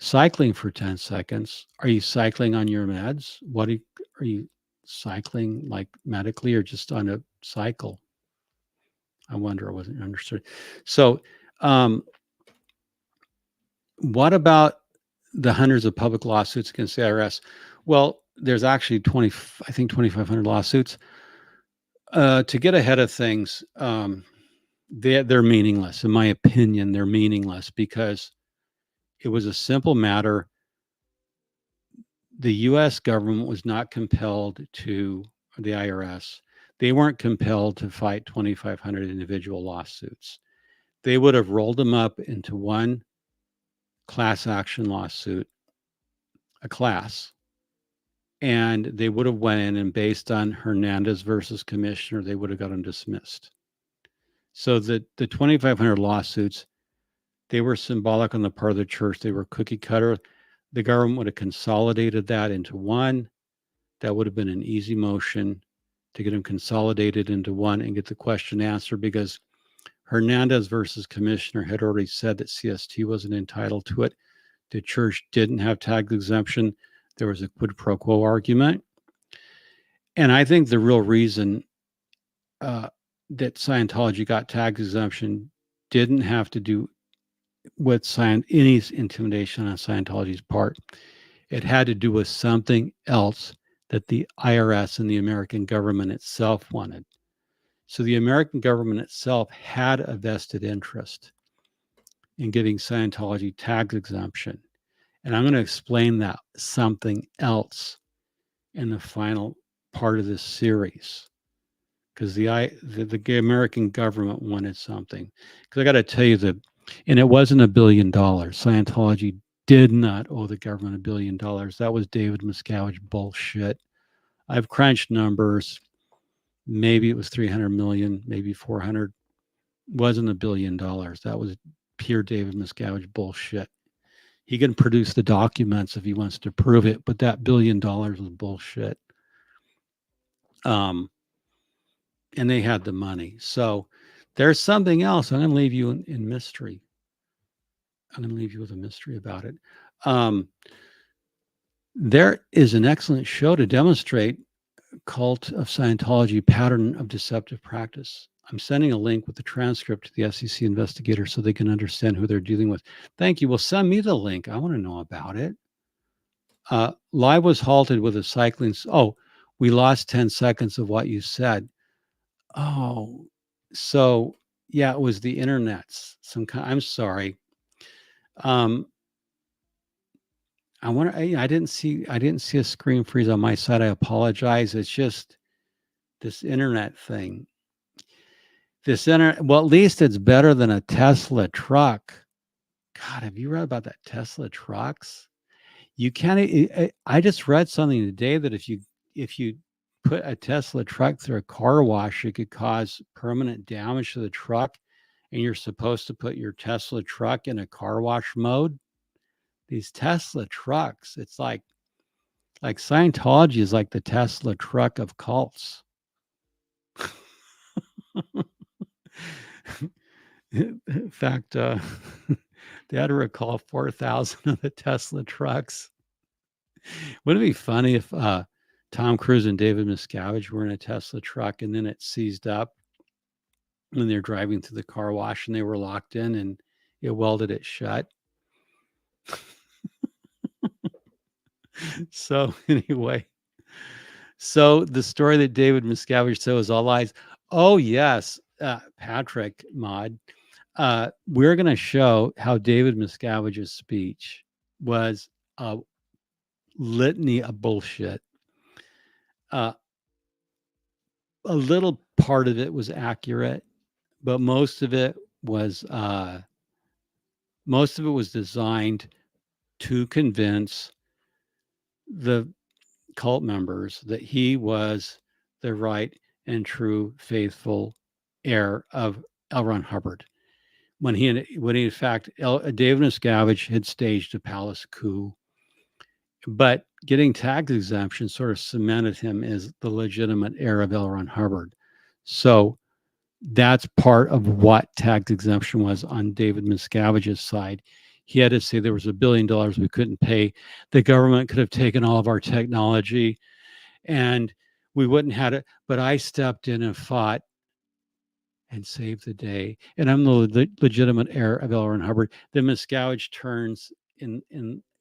Cycling for 10 seconds. Are you cycling on your meds? Are you cycling like medically or just on a cycle? I wonder, I wasn't understood. So what about the hundreds of public lawsuits against the IRS? Well, there's actually 20, I think 2,500 lawsuits. To get ahead of things, they're meaningless. In my opinion, they're meaningless because it was a simple matter. The U.S. government was not compelled to, the IRS, they weren't compelled to fight 2,500 individual lawsuits. They would have rolled them up into one class action lawsuit, a class, and they would have went in, and based on Hernandez versus Commissioner, they would have got them dismissed. So the 2,500 lawsuits, they were symbolic on the part of the church. They were cookie cutter. The government would have consolidated that into one. That would have been an easy motion to get them consolidated into one and get the question answered, because Hernandez versus Commissioner had already said that CST wasn't entitled to it. The church didn't have tax exemption. There was a quid pro quo argument. And I think the real reason that Scientology got tax exemption didn't have to do with any intimidation on Scientology's part. It had to do with something else that the IRS and the American government itself wanted. So the American government itself had a vested interest in giving Scientology tax exemption. And I'm going to explain that something else in the final part of this series, because the American government wanted something. Because I got to tell you that, and it wasn't $1 billion. Scientology did not owe the government $1 billion. That was David Miscavige bullshit. I've crunched numbers. Maybe it was 300 million, maybe 400. Wasn't $1 billion. That was pure David Miscavige bullshit. He can produce the documents if he wants to prove it, but that $1 billion was bullshit. And they had the money. So there's something else. I'm going to leave you in mystery. I'm going to leave you with a mystery about it. There is an excellent show to demonstrate Cult of Scientology pattern of deceptive practice. I'm sending a link with the transcript to the SEC investigator so they can understand who they're dealing with. Thank you. Well, send me the link. I want to know about it. Live was halted with a cycling. Oh, we lost 10 seconds of what you said. Oh, so yeah, it was the internet's some kind. I'm sorry. I didn't see a screen freeze on my side. I apologize. It's just this internet thing. Well, at least it's better than a Tesla truck. God, have you read about that Tesla trucks? You can't. I just read something today that if you put a Tesla truck through a car wash, it could cause permanent damage to the truck, and you're supposed to put your Tesla truck in a car wash mode. These Tesla trucks, it's like Scientology is like the Tesla truck of cults. In fact, they had to recall 4,000 of the Tesla trucks. Wouldn't it be funny if Tom Cruise and David Miscavige were in a Tesla truck and then it seized up when they're driving through the car wash and they were locked in and it welded it shut? So anyway, so the story that David Miscavige said was all lies. Oh yes, Patrick Mod. We're going to show how David Miscavige's speech was a litany of bullshit. A little part of it was accurate, but most of it was designed to convince the cult members that he was the right and true faithful heir of L. Ron Hubbard. When he in fact, David Miscavige had staged a palace coup, but getting tax exemption sort of cemented him as the legitimate heir of L. Ron Hubbard. So that's part of what tax exemption was on David Miscavige's side. He had to say there was $1 billion we couldn't pay. The government could have taken all of our technology and we wouldn't have it. But I stepped in and fought and saved the day. And I'm the legitimate heir of L. Ron Hubbard. Then Miscavige turns in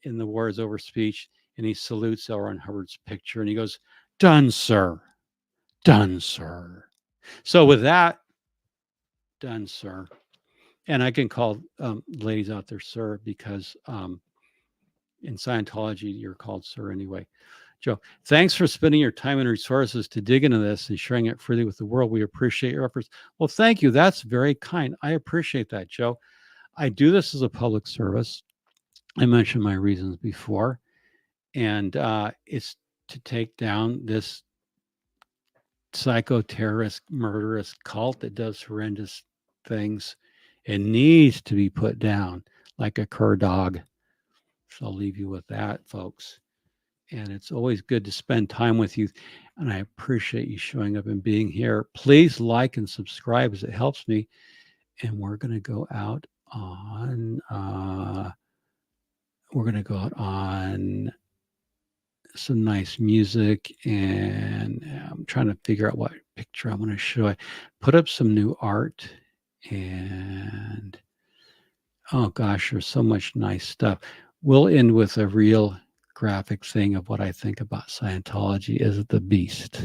the War is Over speech and he salutes L. Ron Hubbard's picture, and he goes, "Done, sir. Done, sir." So with that, done, sir. And I can call ladies out there, sir, because in Scientology, you're called sir anyway. Joe, thanks for spending your time and resources to dig into this and sharing it freely with the world. We appreciate your efforts. Well, thank you. That's very kind. I appreciate that, Joe. I do this as a public service. I mentioned my reasons before, and it's to take down this psycho-terrorist, murderous cult that does horrendous things. It needs to be put down like a cur dog. So I'll leave you with that, folks. And it's always good to spend time with you. And I appreciate you showing up and being here. Please like and subscribe as it helps me. And we're going to go out on some nice music, and I'm trying to figure out what picture I'm going to show. I put up some new art, and oh gosh, there's so much nice stuff. We'll end with a real graphic thing of what I think about Scientology as the beast.